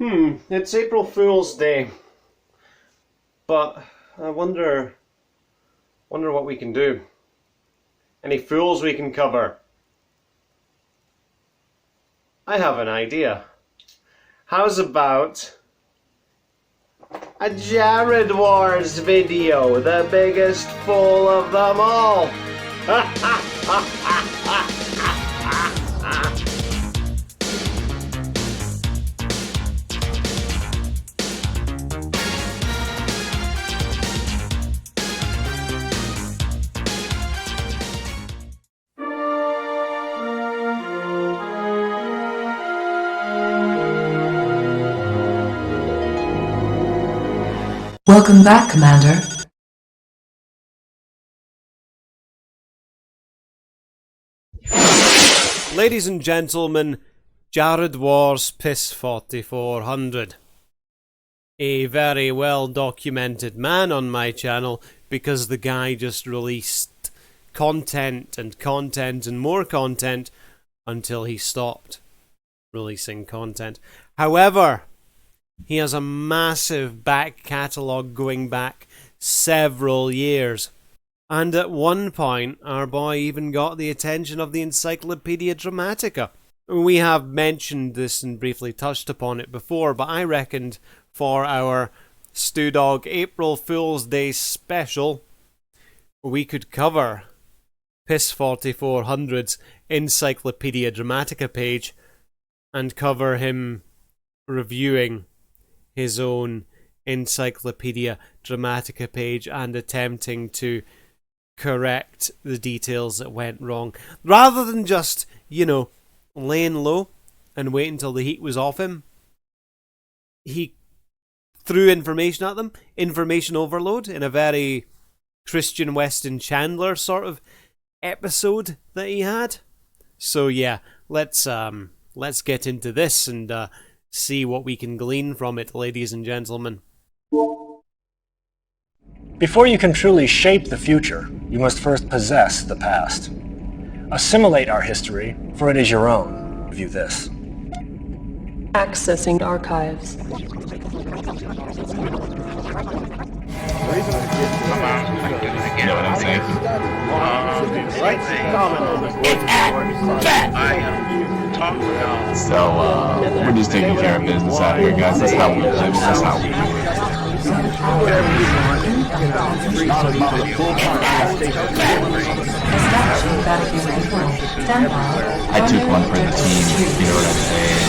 It's April Fool's Day, but I wonder what we can do. Any fools we can cover? I have an idea. How's about a Jared Wars video, the biggest fool of them all? Welcome back, Commander. Ladies and gentlemen, Jared Wars Piss4400. A very well documented man on my channel, because the guy just released content and more content until he stopped releasing content. However, he has a massive back catalogue going back several years. And at one point, our boy even got the attention of the Encyclopedia Dramatica. We have mentioned this and briefly touched upon it before, but I reckoned for our StooDogg April Fool's Day special, we could cover Piss4400's Encyclopedia Dramatica page and cover him reviewing his own Encyclopedia Dramatica page and attempting to correct the details that went wrong, rather than just, laying low and wait until the heat was off him. He threw information at them, information overload, in a very Christian Weston Chandler sort of episode that he had. So yeah, let's get into this and see what we can glean from it, ladies and gentlemen. Before you can truly shape the future, you must first possess the past. Assimilate our history, for it is your own. View this. Accessing archives. You know what I'm saying? So, we're just taking care of business out here, guys. That's how we live. That's how we I took one for the team, you know what I'm saying?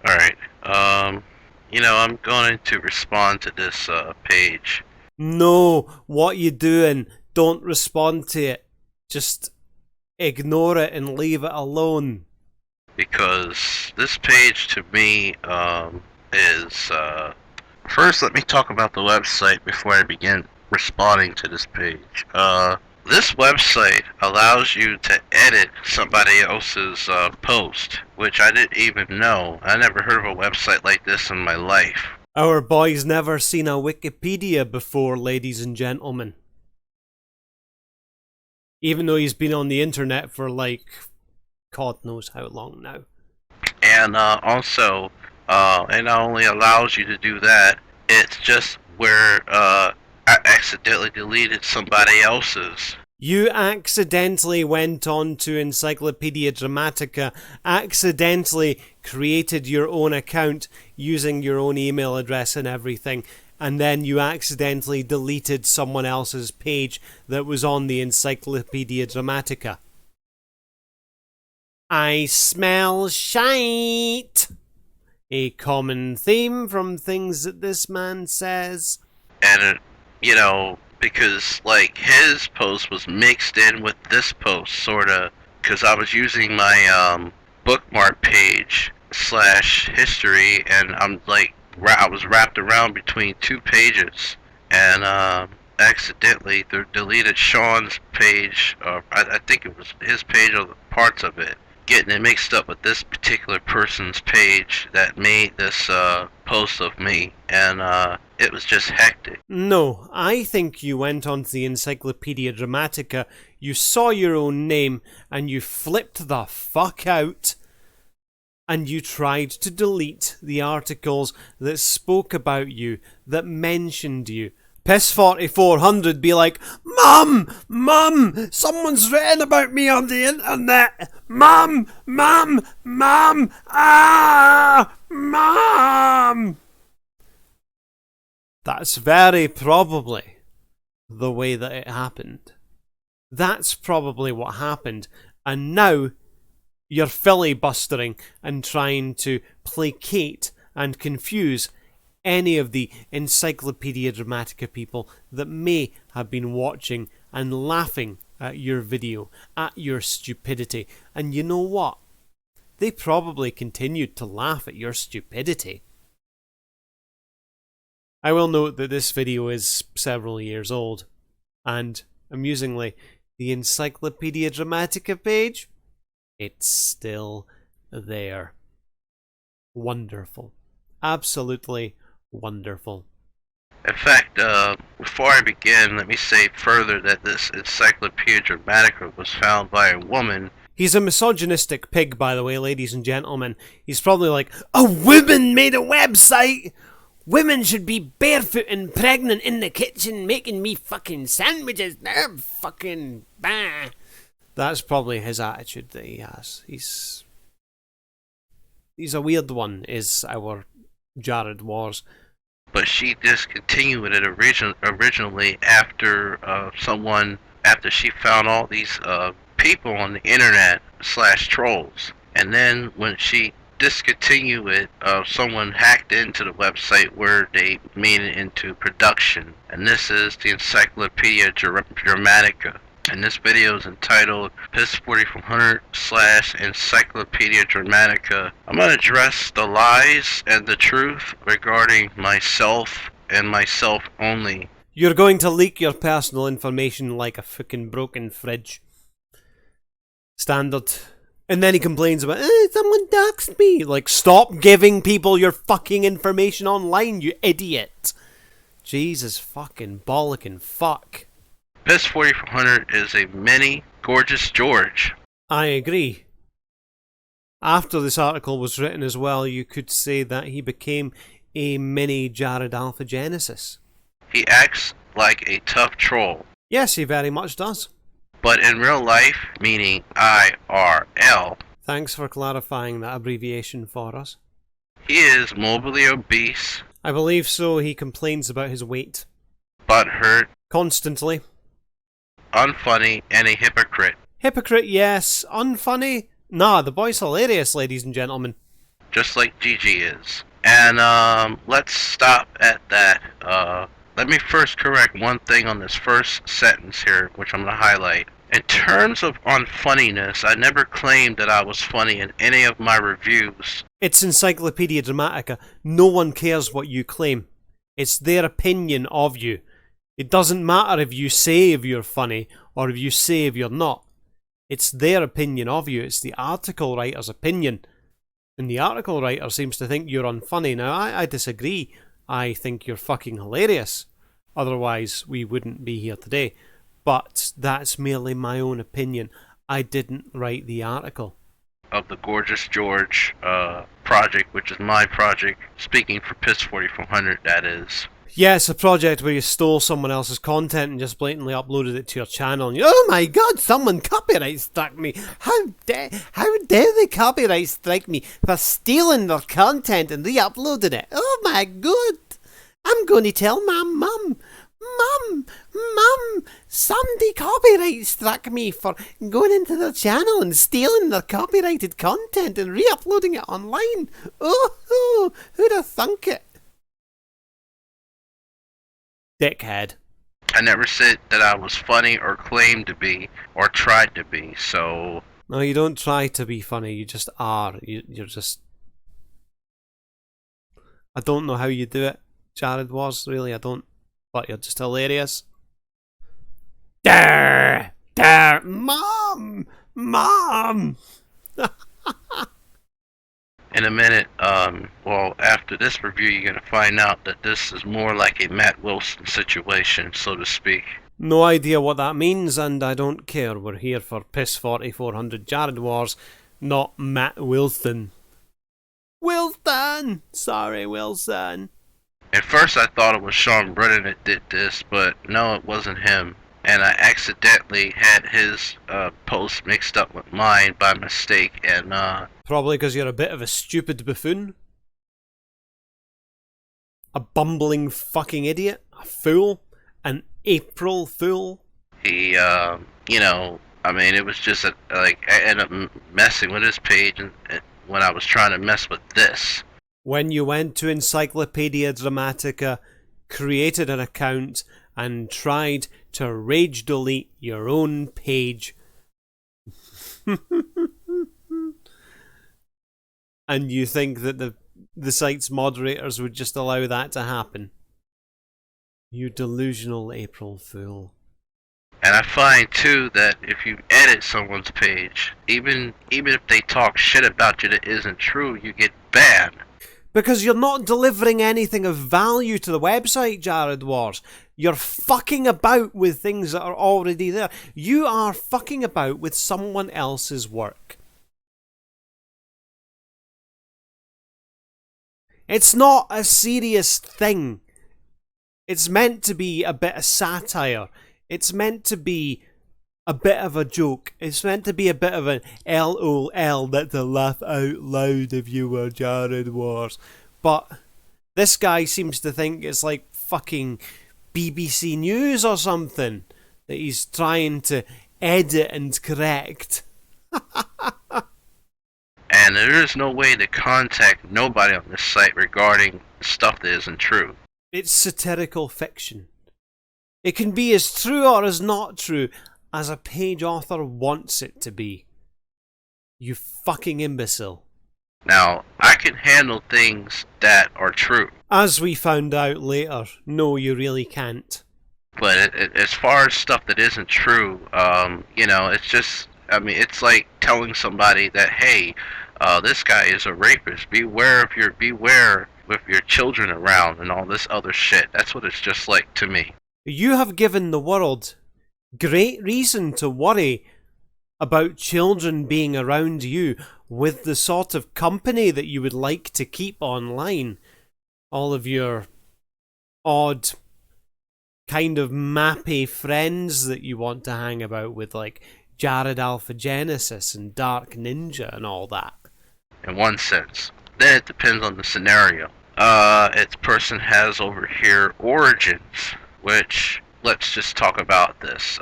Alright, I'm going to respond to this page. No, what you doing? Don't respond to it. Just ignore it and leave it alone. Because this page to me is... First, let me talk about the website before I begin responding to this page. This website allows you to edit somebody else's post, which I didn't even know. I never heard of a website like this in my life. Our boy's never seen a Wikipedia before, ladies and gentlemen. Even though he's been on the internet for God knows how long now. And also, it not only allows you to do that, it's just where I accidentally deleted somebody else's. You accidentally went on to Encyclopedia Dramatica, accidentally created your own account using your own email address and everything, and then you accidentally deleted someone else's page that was on the Encyclopedia Dramatica. I smell shite! A common theme from things that this man says. And, because, his post was mixed in with this post, sorta, because I was using my, bookmark page / history, and I was wrapped around between two pages, and, accidentally deleted Sean's page, or I think it was his page or the parts of it, getting it mixed up with this particular person's page that made this post of me, and it was just hectic. No, I think you went onto the Encyclopedia Dramatica, you saw your own name, and you flipped the fuck out, and you tried to delete the articles that spoke about you, that mentioned you. Piss4400 be like, Mum! Mum! Someone's written about me on the internet! Mum! Mum! Mum! Ah! Mum! That's very probably the way that it happened. That's probably what happened. And now you're filibustering and trying to placate and confuse any of the Encyclopedia Dramatica people that may have been watching and laughing at your video, at your stupidity. And you know what? They probably continued to laugh at your stupidity. I will note that this video is several years old, and amusingly, the Encyclopedia Dramatica page, it's still there. Wonderful. Absolutely wonderful. In fact, before I begin, let me say further that this Encyclopedia Dramatica was found by a woman. He's a misogynistic pig, by the way, ladies and gentlemen. He's probably like, a woman made a website! Women should be barefoot and pregnant in the kitchen making me fucking sandwiches. They're fucking bah. That's probably his attitude that he has. He's a weird one, is our Jared Wars. But she discontinued it originally after after she found all these people on the internet / trolls. And then when she discontinued it, someone hacked into the website where they made it into production. And this is the Encyclopedia Dramatica. And this video is entitled Piss4400 / Encyclopedia Dramatica. I'm going to address the lies and the truth regarding myself and myself only. You're going to leak your personal information like a fucking broken fridge. Standard. And then he complains about, someone doxed me. Like, stop giving people your fucking information online, you idiot. Jesus fucking bollocking fuck. Piss4400 is a mini gorgeous George. I agree. After this article was written as well, you could say that he became a mini Jared Alpha Genesis. He acts like a tough troll. Yes, he very much does. But in real life, meaning IRL, thanks for clarifying that abbreviation for us. He is morbidly obese. I believe so. He complains about his weight. Butthurt. Constantly. Unfunny and a hypocrite. Hypocrite, yes. Unfunny? Nah, the boy's hilarious, ladies and gentlemen. Just like Gigi is. And let's stop at that. Let me first correct one thing on this first sentence here, which I'm going to highlight. In terms of unfunniness, I never claimed that I was funny in any of my reviews. It's Encyclopedia Dramatica. No one cares what you claim. It's their opinion of you. It doesn't matter if you say if you're funny or if you say if you're not. It's their opinion of you. It's the article writer's opinion. And the article writer seems to think you're unfunny. Now, I disagree. I think you're fucking hilarious. Otherwise, we wouldn't be here today. But that's merely my own opinion. I didn't write the article. Of the Gorgeous George project, which is my project. Speaking for Piss4400, that is. Yeah, it's a project where you stole someone else's content and just blatantly uploaded it to your channel. And oh my god, someone copyright struck me. How dare they copyright strike me for stealing their content and re-uploading it? Oh my god. I'm going to tell my mum. Mum, somebody copyright struck me for going into their channel and stealing their copyrighted content and re-uploading it online. Oh, who'd have thunk it? Dickhead. I never said that I was funny or claimed to be or tried to be, so... No, you don't try to be funny, you just are. You're just... I don't know how you do it, Jared was, really, I don't. But you're just hilarious. Dare! Mom! In a minute, well, after this review, you're going to find out that this is more like a Matt Wilson situation, so to speak. No idea what that means, and I don't care. We're here for Piss4400 Jared Wars, not Matt Wilson. Wilson! Sorry, Wilson. At first I thought it was Sean Brennan that did this, but no, it wasn't him. And I accidentally had his post mixed up with mine by mistake, and Probably because you're a bit of a stupid buffoon. A bumbling fucking idiot. A fool. An April fool. he, you know, I mean, it was just I ended up messing with his page when I was trying to mess with this. When you went to Encyclopedia Dramatica, created an account, and tried to rage delete your own page. And you think that the site's moderators would just allow that to happen? You delusional April fool. And I find too that if you edit someone's page, even if they talk shit about you that isn't true, you get banned. Because you're not delivering anything of value to the website, Jared Wars. You're fucking about with things that are already there. You are fucking about with someone else's work. It's not a serious thing. It's meant to be a bit of satire. It's meant to be a bit of a joke. It's meant to be a bit of an LOL, that's a laugh out loud if you were Jared Wars. But this guy seems to think it's like fucking BBC News or something that he's trying to edit and correct. And there is no way to contact nobody on this site regarding stuff that isn't true. It's satirical fiction. It can be as true or as not true as a page author wants it to be. You fucking imbecile. Now, I can handle things that are true. As we found out later, no, you really can't. But as far as stuff that isn't true, you know, it's just, I mean, it's like telling somebody that, hey, this guy is a rapist. Beware with your children around and all this other shit. That's what it's just like to me. You have given the world great reason to worry about children being around you with the sort of company that you would like to keep online. All of your odd kind of mappy friends that you want to hang about with, like Jared Alpha Genesis and Dark Ninja and all that. In one sense. Then it depends on the scenario. Its person has over here Origins, which, let's just talk about this.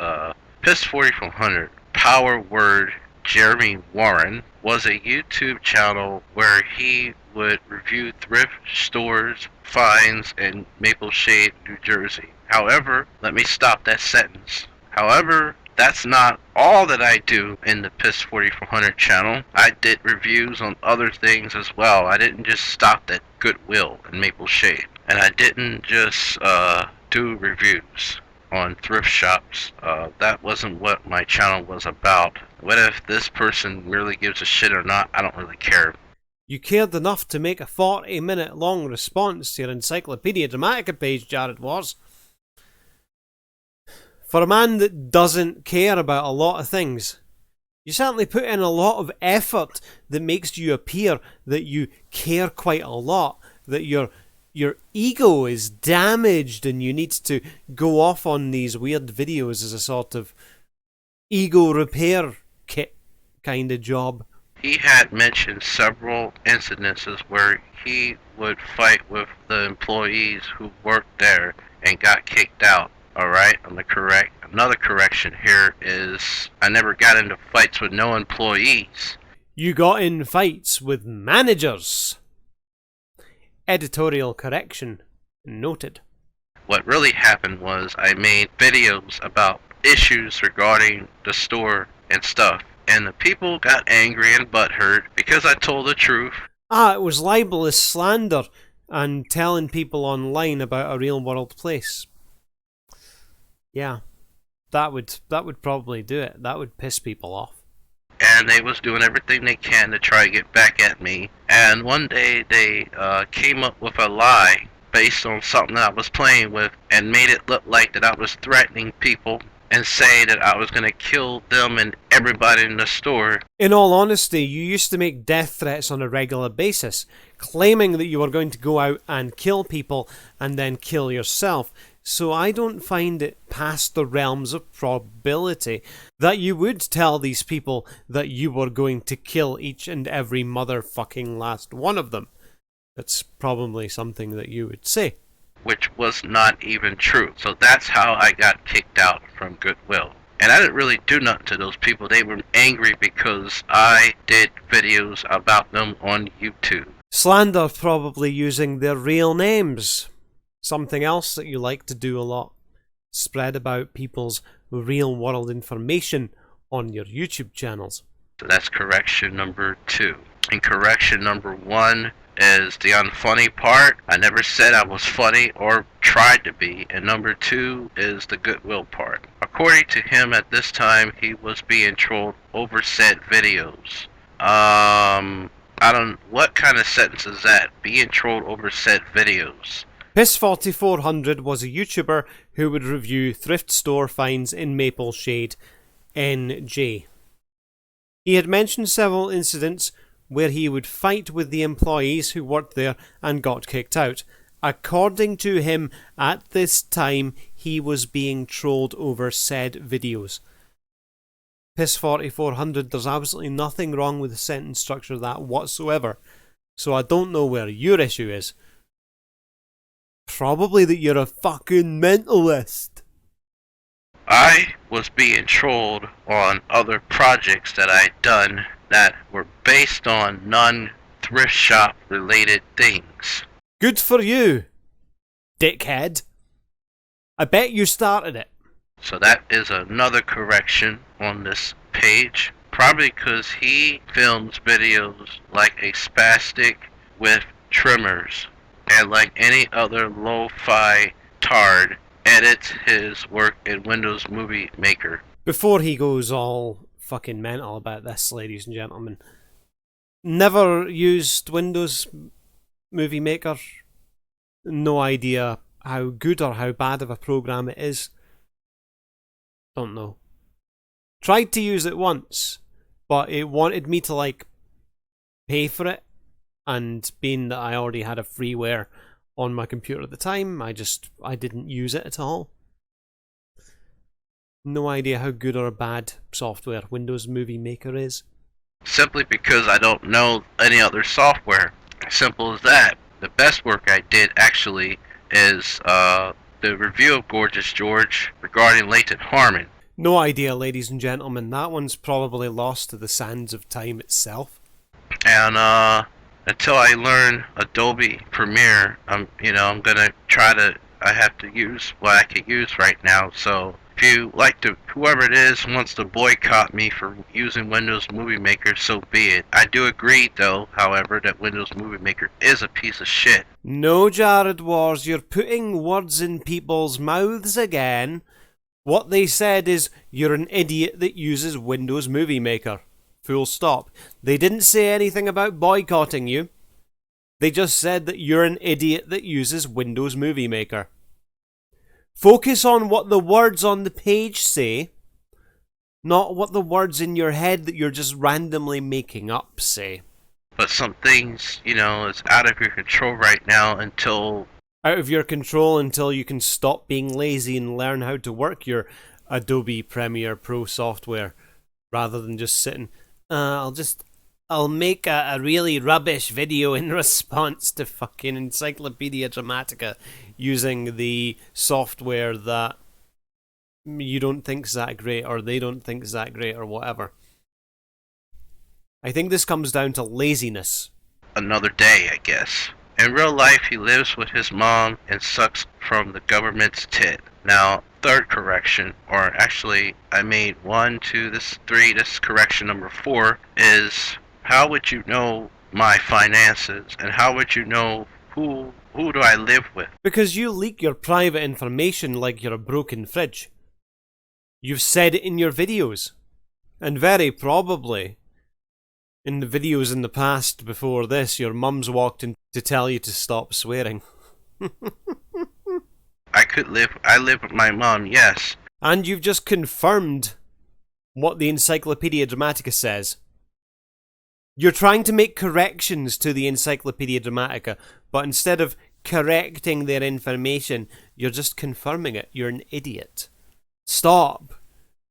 Piss4400, Power Word Jeremy Warren, was a YouTube channel where he would review thrift stores, finds in Maple Shade, New Jersey. However, let me stop that sentence. However, that's not all that I do in the Piss4400 channel. I did reviews on other things as well. I didn't just stop at Goodwill and Maple Shade. And I didn't just do reviews on thrift shops. That wasn't what my channel was about. What if this person really gives a shit or not? I don't really care. You cared enough to make a 40-minute long response to your Encyclopedia Dramatica page, Jared Wars. For a man that doesn't care about a lot of things, you certainly put in a lot of effort that makes you appear that you care quite a lot, that your ego is damaged and you need to go off on these weird videos as a sort of ego repair kit kind of job. He had mentioned several incidences where he would fight with the employees who worked there and got kicked out. Alright, another correction here is I never got into fights with no employees. You got in fights with managers. Editorial correction noted. What really happened was I made videos about issues regarding the store and stuff, and the people got angry and butthurt because I told the truth. It was libelous slander and telling people online about a real world place. Yeah, that would probably do it. That would piss people off. And they was doing everything they can to try to get back at me. And one day they came up with a lie based on something that I was playing with and made it look like that I was threatening people and say that I was gonna kill them and everybody in the store. In all honesty, you used to make death threats on a regular basis, claiming that you were going to go out and kill people and then kill yourself. So I don't find it past the realms of probability that you would tell these people that you were going to kill each and every motherfucking last one of them. That's probably something that you would say. Which was not even true. So that's how I got kicked out from Goodwill. And I didn't really do nothing to those people. They were angry because I did videos about them on YouTube. Slander probably using their real names. Something else that you like to do a lot. Spread about people's real world information on your YouTube channels. So that's correction number 2. And correction number 1 is the unfunny part. I never said I was funny or tried to be. And number 2 is the Goodwill part. According to him, at this time, he was being trolled over said videos. What kind of sentence is that? Being trolled over said videos. Piss4400 was a YouTuber who would review thrift store finds in Maple Shade, NJ. He had mentioned several incidents where he would fight with the employees who worked there and got kicked out. According to him, at this time, he was being trolled over said videos. Piss4400, there's absolutely nothing wrong with the sentence structure of that whatsoever, so I don't know where your issue is. Probably that you're a fucking mentalist. I was being trolled on other projects that I'd done that were based on non-thrift shop related things. Good for you, dickhead. I bet you started it. So that is another correction on this page. Probably because he films videos like a spastic with trimmers. And like any other lo-fi tard, edits his work in Windows Movie Maker. Before he goes all fucking mental about this, ladies and gentlemen, never used Windows Movie Maker. No idea how good or how bad of a program it is. Don't know. Tried to use it once, but it wanted me to pay for it. And being that I already had a freeware on my computer at the time, I didn't use it at all. No idea how good or bad software Windows Movie Maker is. Simply because I don't know any other software. Simple as that. The best work I did actually is the review of Gorgeous George regarding latent Harmon. No idea, ladies and gentlemen. That one's probably lost to the sands of time itself. And until I learn Adobe Premiere, I'm gonna try to. I have to use what I can use right now. So if you like to, whoever it is wants to boycott me for using Windows Movie Maker, so be it. I do agree, though, however, that Windows Movie Maker is a piece of shit. No, Jared Wars, you're putting words in people's mouths again. What they said is you're an idiot that uses Windows Movie Maker. Full stop. They didn't say anything about boycotting you. They just said that you're an idiot that uses Windows Movie Maker. Focus on what the words on the page say, not what the words in your head that you're just randomly making up say. But some things, is out of your control right now until... Out of your control until you can stop being lazy and learn how to work your Adobe Premiere Pro software, rather than just sitting... I'll make a really rubbish video in response to fucking Encyclopedia Dramatica using the software that you don't think's that great, or they don't think's that great, or whatever. I think this comes down to laziness. Another day, I guess. In real life, he lives with his mom and sucks from the government's tit. Now, third correction, or actually, I made 1, 2, this is 3, this is correction number 4, is how would you know my finances, and how would you know who do I live with? Because you leak your private information like you're a broken fridge. You've said it in your videos, and very probably in the videos in the past before this, your mum's walked in to tell you to stop swearing. I live with my mom, yes, And you've just confirmed what the Encyclopedia Dramatica says. You're trying to make corrections to the Encyclopedia Dramatica, but instead of correcting their information, you're just confirming it. You're an idiot. Stop.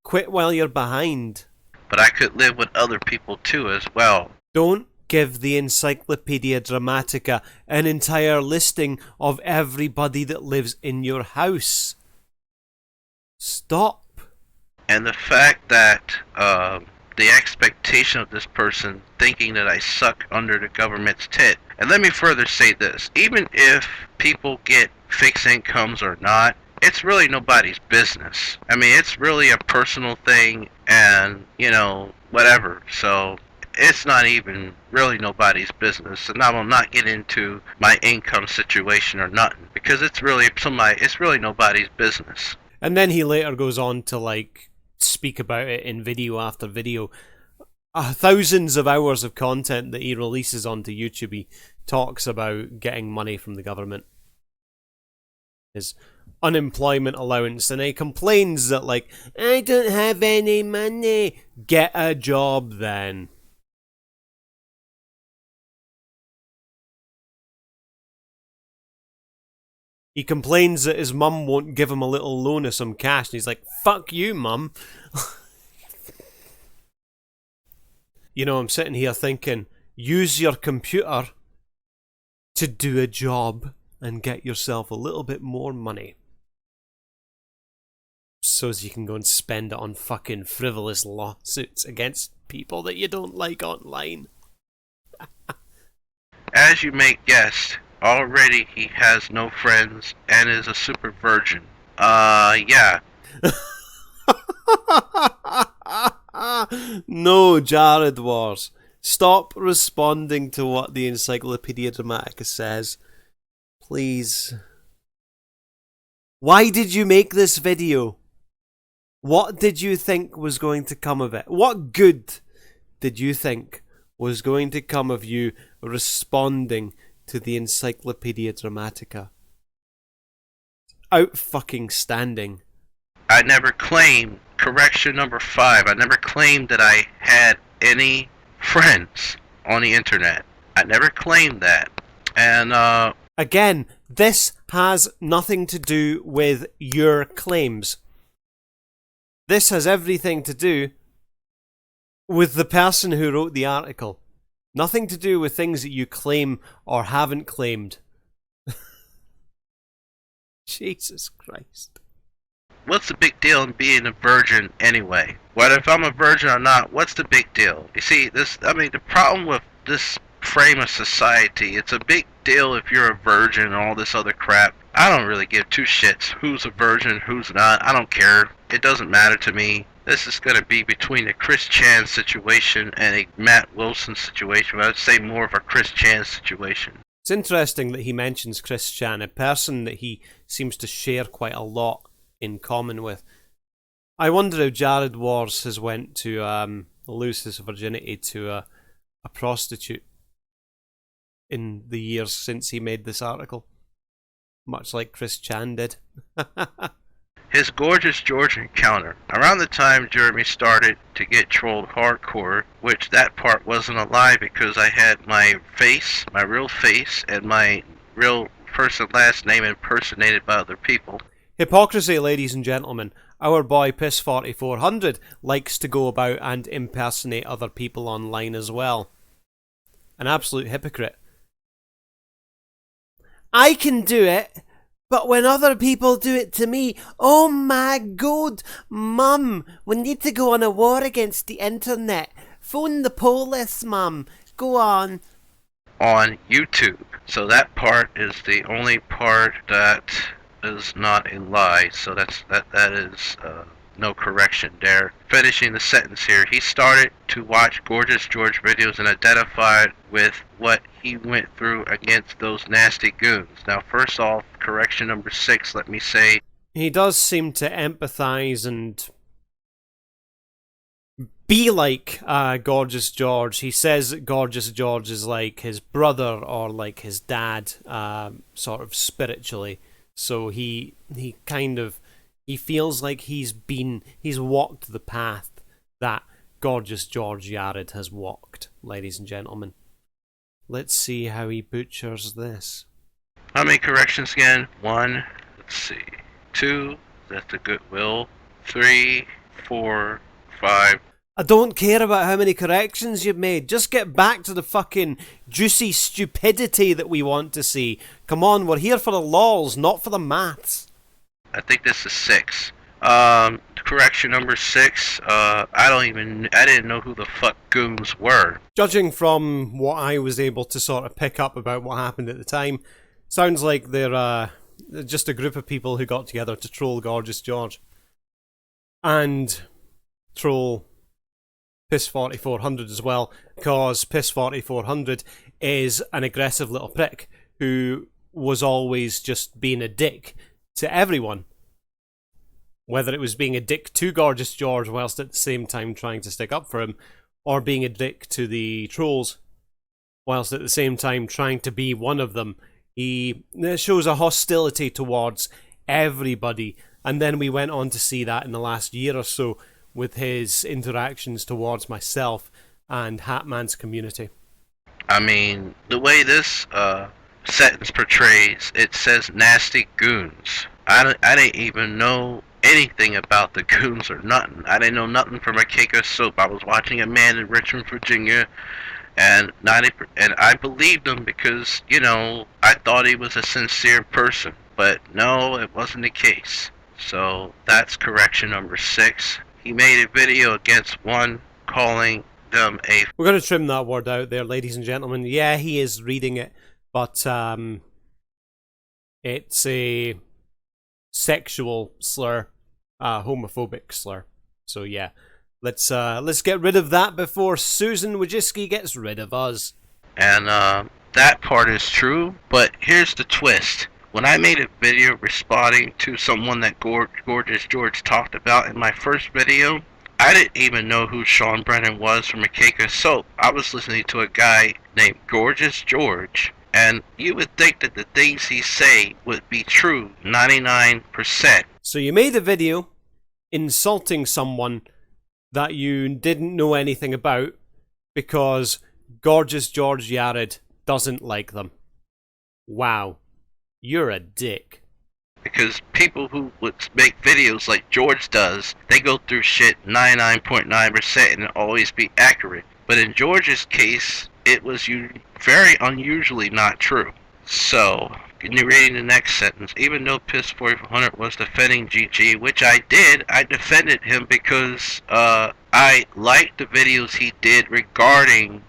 Quit while you're behind. But I could live with other people too as well. Don't give the Encyclopedia Dramatica an entire listing of everybody that lives in your house. Stop. And the fact that the expectation of this person thinking that I suck under the government's tit. And let me further say this. Even if people get fixed incomes or not, it's really nobody's business. I mean, it's really a personal thing and, you know, whatever. So it's not even really nobody's business. And I will not get into my income situation or nothing because it's really nobody's business. And then he later goes on to, like, speak about it in video after video. Thousands of hours of content that he releases onto YouTube. He talks about getting money from the government. His unemployment allowance, and he complains that, like, I don't have any money. Get a job then. He complains that his mum won't give him a little loan of some cash, and he's like, fuck you, mum. You know, I'm sitting here thinking, use your computer to do a job and get yourself a little bit more money. So as you can go and spend it on fucking frivolous lawsuits against people that you don't like online. As you may guess, already he has no friends and is a super virgin. Yeah. No, Jared Wars. Stop responding to what the Encyclopedia Dramatica says. Please. Why did you make this video? What did you think was going to come of it? What good did you think was going to come of you responding to the Encyclopedia Dramatica? Out fucking standing. I never claimed, correction number 5, I never claimed that I had any friends on the internet. I never claimed that. And, Again, this has nothing to do with your claims. This has everything to do with the person who wrote the article. Nothing to do with things that you claim or haven't claimed. Jesus Christ. what's the big deal in being a virgin anyway? Whether if I'm a virgin or not, what's the big deal? You see, the problem with this frame of society, it's a big deal if you're a virgin and all this other crap. I don't really give two shits who's a virgin, who's not. I don't care. It doesn't matter to me. This is going to be between a Chris Chan situation and a Matt Wilson situation. I would say more of a Chris Chan situation. It's interesting that he mentions Chris Chan, a person that he seems to share quite a lot in common with. I wonder if Jared Wars has went to lose his virginity to a prostitute in the years since he made this article. Much like Chris Chan did. His Gorgeous George encounter. Around the time Jeremy started to get trolled hardcore, which that part wasn't a lie because I had my face, my real face, and my real first and last name impersonated by other people. Hypocrisy, ladies and gentlemen. Our boy Piss4400 likes to go about and impersonate other people online as well. An absolute hypocrite. I can do it, but when other people do it to me, oh my god, Mum, we need to go on a war against the internet. Phone the police, Mum. Go on. On YouTube. So that part is the only part that is not a lie. So that is no correction there. Finishing the sentence here. He started to watch Gorgeous George videos and identified with what he went through against those nasty goons. Now, first off, correction number 6, let me say. He does seem to empathise and be like Gorgeous George. He says that Gorgeous George is like his brother or like his dad, sort of spiritually. So he kind of He feels like he's walked the path that Gorgeous George Yared has walked, ladies and gentlemen. Let's see how he butchers this. How many corrections again? 1, let's see, 2, that's the goodwill, 3, 4, 5. I don't care about how many corrections you've made. Just get back to the fucking juicy stupidity that we want to see. Come on, we're here for the lols, not for the maths. I think this is 6. Correction number 6, I didn't know who the fuck goons were. Judging from what I was able to sort of pick up about what happened at the time, sounds like they're just a group of people who got together to troll Gorgeous George. And troll Piss4400 as well, because Piss4400 is an aggressive little prick who was always just being a dick to everyone. Whether it was being a dick to Gorgeous George whilst at the same time trying to stick up for him, or being a dick to the trolls whilst at the same time trying to be one of them. He shows a hostility towards everybody, and then we went on to see that in the last year or so with his interactions towards myself and Hatman's community. I mean, the way this sentence portrays, it says nasty goons. I didn't even know anything about the goons or nothing. I didn't know nothing from a cake of soap. I was watching a man in Richmond, Virginia, and I believed him because, you know, I thought he was a sincere person. But no, it wasn't the case. So that's correction number 6. He made a video against one, calling them a... We're going to trim that word out there, ladies and gentlemen. Yeah, he is reading it, but it's a sexual slur, homophobic slur. So yeah, let's get rid of that before Susan Wojcicki gets rid of us. And that part is true, but here's the twist. When I made a video responding to someone that Gorgeous George talked about in my first video, I didn't even know who Sean Brennan was from A Cake of Soap. I was listening to a guy named Gorgeous George, and you would think that the things he say would be true 99%. So you made a video insulting someone that you didn't know anything about because Gorgeous George Yared doesn't like them. Wow. You're a dick. Because people who would make videos like George does, they go through shit 99.9% and always be accurate. But in George's case, it was very unusually not true. So, reading the next sentence, even though Piss4400 was defending GG, which I did, I defended him because I liked the videos he did regarding,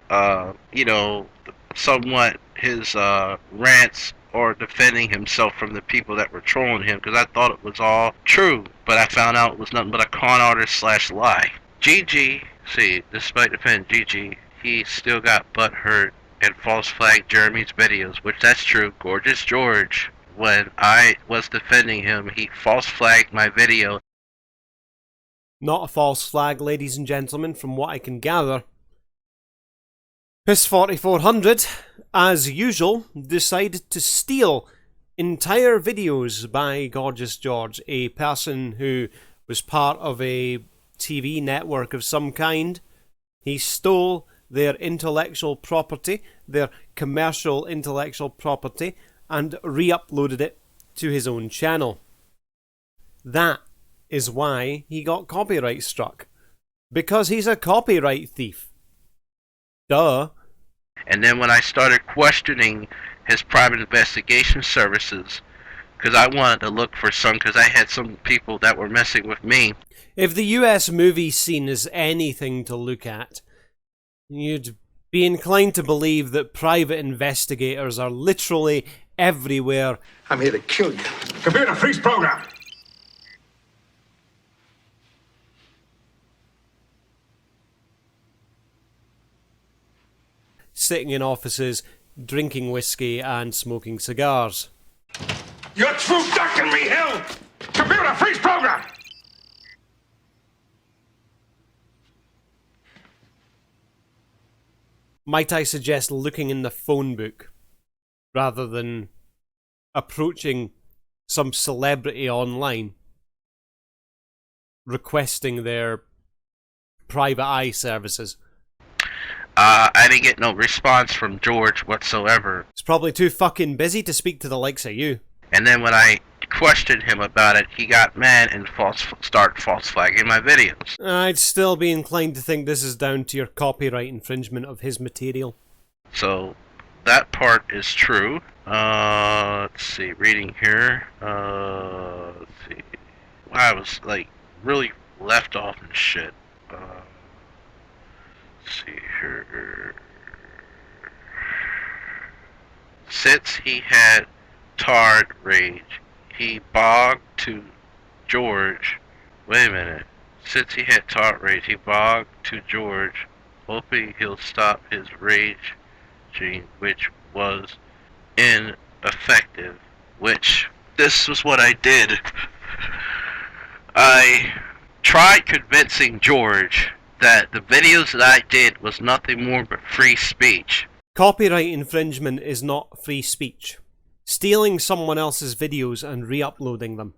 you know, somewhat his rants or defending himself from the people that were trolling him, because I thought it was all true, but I found out it was nothing but a con artist / lie. GG, see, despite defending GG, he still got butt hurt and false flagged Jeremy's videos, which that's true. Gorgeous George, when I was defending him, he false flagged my video. Not a false flag, ladies and gentlemen, from what I can gather. Piss4400, as usual, decided to steal entire videos by Gorgeous George, a person who was part of a TV network of some kind. He stole their intellectual property, their commercial intellectual property, and re-uploaded it to his own channel. That is why he got copyright struck. Because he's a copyright thief. Duh. And then when I started questioning his private investigation services, because I wanted to look for some, because I had some people that were messing with me. If the US movie scene is anything to look at, you'd be inclined to believe that private investigators are literally everywhere. I'm here to kill you. Computer, freeze program. Sitting in offices, drinking whiskey and smoking cigars. You're true ducking me, Hill! Computer, freeze program! Might I suggest looking in the phone book rather than approaching some celebrity online requesting their private eye services? I didn't get no response from George whatsoever. He's probably too fucking busy to speak to the likes of you. And then when I questioned him about it, he got mad and started false flagging my videos. I'd still be inclined to think this is down to your copyright infringement of his material. So that part is true. Let's see, reading here. Let's see. I was like really left off and shit. Let's see here. Since he had tard rage, he bogged to George. Wait a minute. Since he had tard rage, he bogged to George, hoping he'll stop his raging, which was ineffective. Which, this was what I did. I tried convincing George that the videos that I did was nothing more but free speech. Copyright infringement is not free speech. Stealing someone else's videos and re-uploading them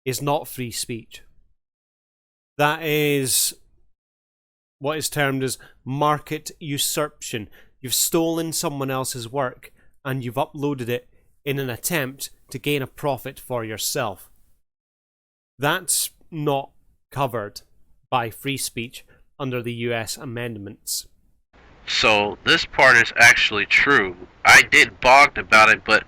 is not free speech. That is what is termed as market usurpation. You've stolen someone else's work and you've uploaded it in an attempt to gain a profit for yourself. That's not covered by free speech under the US amendments. So this part is actually true. I did bogged about it, but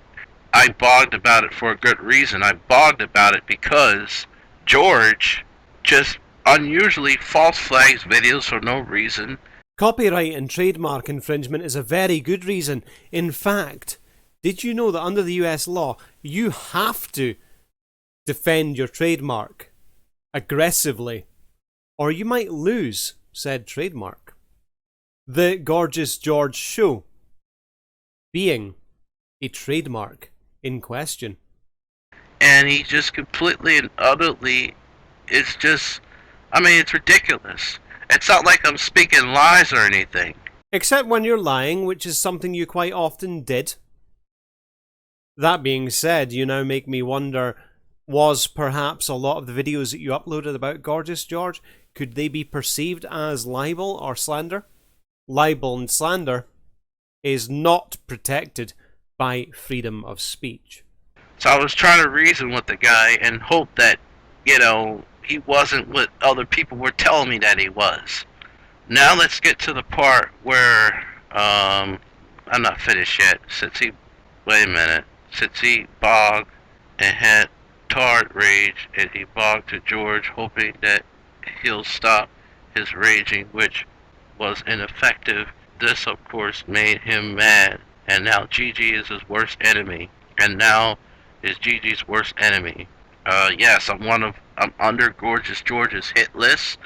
I bogged about it for a good reason. I bogged about it because George just unusually false flags videos for no reason. Copyright and trademark infringement is a very good reason. In fact, did you know that under the US law, you have to defend your trademark aggressively, or you might lose said trademark? The Gorgeous George show being a trademark in question. And he just completely and utterly, it's just, I mean, it's ridiculous. It's not like I'm speaking lies or anything. Except when you're lying, which is something you quite often did. That being said, you now make me wonder, was perhaps a lot of the videos that you uploaded about Gorgeous George, could they be perceived as libel or slander? Libel and slander is not protected by freedom of speech. So I was trying to reason with the guy and hope that, you know, he wasn't what other people were telling me that he was. Now let's get to the part where, I'm not finished yet, wait a minute, since he bogged and had tard rage, and he bogged to George, hoping that he'll stop his raging, which was ineffective. This, of course, made him mad, and now Gigi is his worst enemy, and now is Gigi's worst enemy. Yes, I'm under Gorgeous George's hit list,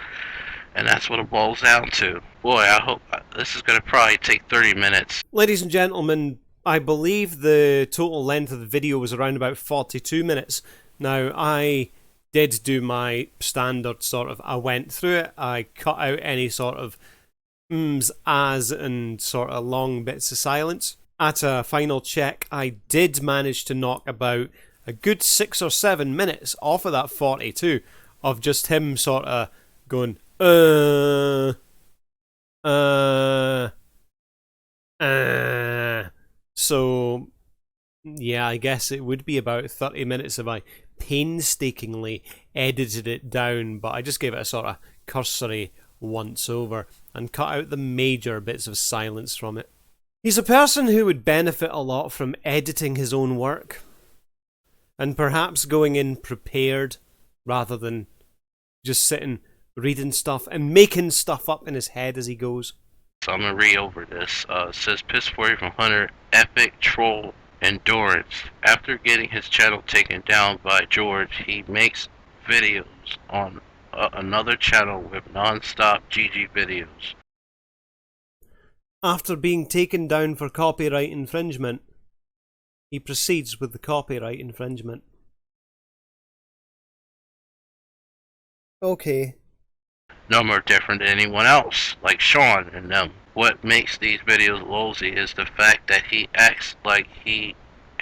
and that's what it boils down to. Boy, I hope this is going to probably take 30 minutes. Ladies and gentlemen, I believe the total length of the video was around about 42 minutes. Now, I did do my standard sort of, I went through it, I cut out any sort of ums, ahs, and sort of long bits of silence. At a final check, I did manage to knock about a good 6 or 7 minutes off of that 42 of just him sort of going, So, yeah, I guess it would be about 30 minutes if I painstakingly edited it down, but I just gave it a sort of cursory once over and cut out the major bits of silence from it. He's a person who would benefit a lot from editing his own work, and perhaps going in prepared rather than just sitting reading stuff and making stuff up in his head as he goes. So I'm going to read over this. It says, Piss4400, epic troll endurance. After getting his channel taken down by George, he makes videos on another channel with non-stop GG videos. After being taken down for copyright infringement, he proceeds with the copyright infringement. Okay. No more different than anyone else, like Sean and them. What makes these videos lousy is the fact that he acts like he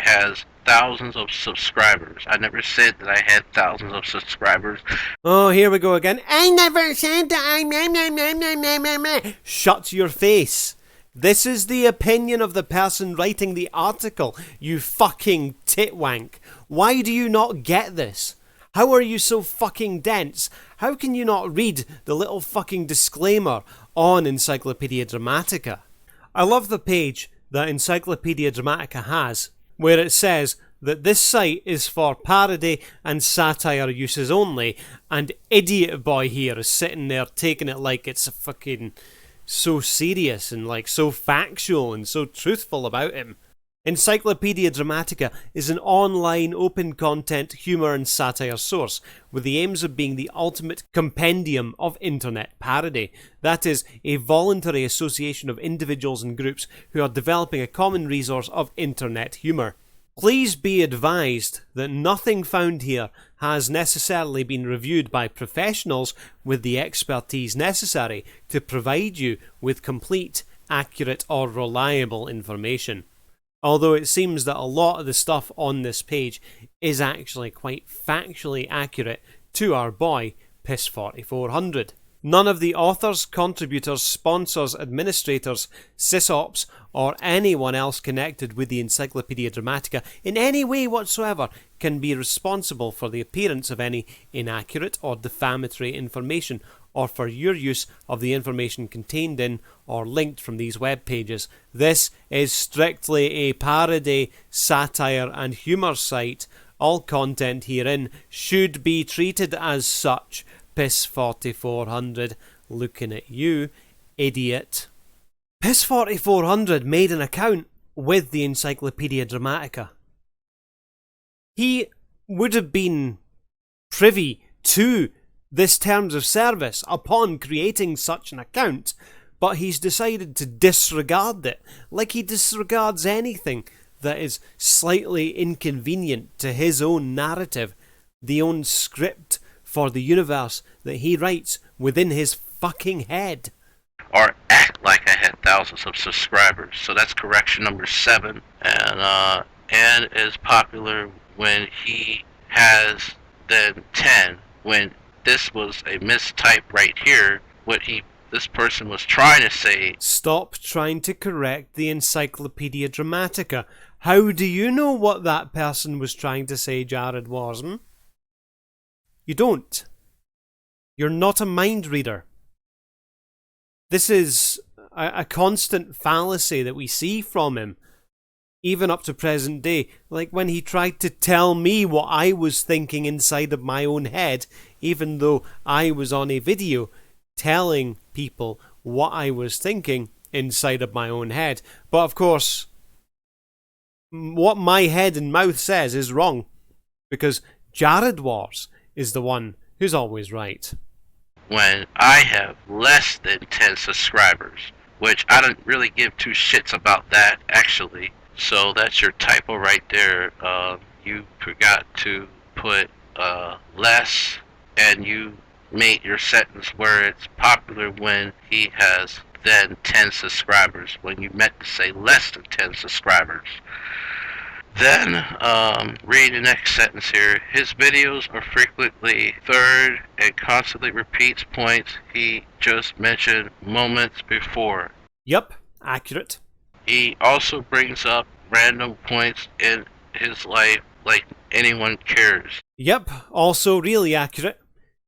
has thousands of subscribers. I never said that I had thousands of subscribers. Oh, here we go again. I never said that I... Shut your face. This is the opinion of the person writing the article, you fucking titwank. Why do you not get this? How are you so fucking dense? How can you not read the little fucking disclaimer on Encyclopedia Dramatica? I love the page that Encyclopedia Dramatica has, where it says that this site is for parody and satire uses only, and Idiot Boy here is sitting there taking it like it's a fucking so serious and like so factual and so truthful about him. Encyclopedia Dramatica is an online open content humour and satire source with the aims of being the ultimate compendium of internet parody. That is, a voluntary association of individuals and groups who are developing a common resource of internet humour. Please be advised that nothing found here has necessarily been reviewed by professionals with the expertise necessary to provide you with complete, accurate or reliable information. Although it seems that a lot of the stuff on this page is actually quite factually accurate to our boy, Piss4400. None of the authors, contributors, sponsors, administrators, sysops, or anyone else connected with the Encyclopedia Dramatica in any way whatsoever can be responsible for the appearance of any inaccurate or defamatory information, or for your use of the information contained in or linked from these web pages. This is strictly a parody, satire and humour site. All content herein should be treated as such. Piss4400, looking at you, idiot. Piss4400 made an account with the Encyclopedia Dramatica. He would have been privy to this terms of service upon creating such an account, but he's decided to disregard it, like he disregards anything that is slightly inconvenient to his own narrative, the own script for the universe that he writes within his fucking head. Or act like I had thousands of subscribers. So that's correction number 7. And is popular when he has then 10, when this was a mistype right here. This person was trying to say. Stop trying to correct the Encyclopedia Dramatica. How do you know what that person was trying to say, Jared Warsman? You don't. You're not a mind reader. This is a constant fallacy that we see from him, even up to present day. Like when he tried to tell me what I was thinking inside of my own head, even though I was on a video telling people what I was thinking inside of my own head. But of course, what my head and mouth says is wrong, because Jared Wars is the one who's always right. When I have less than 10 subscribers, which I don't really give two shits about that, actually. So that's your typo right there. You forgot to put less, and you made your sentence where it's popular when he has then 10 subscribers, when you meant to say less than 10 subscribers. Then, read the next sentence here. His videos are frequently third and constantly repeats points he just mentioned moments before. Yep, accurate. He also brings up random points in his life like anyone cares. Yep, also really accurate.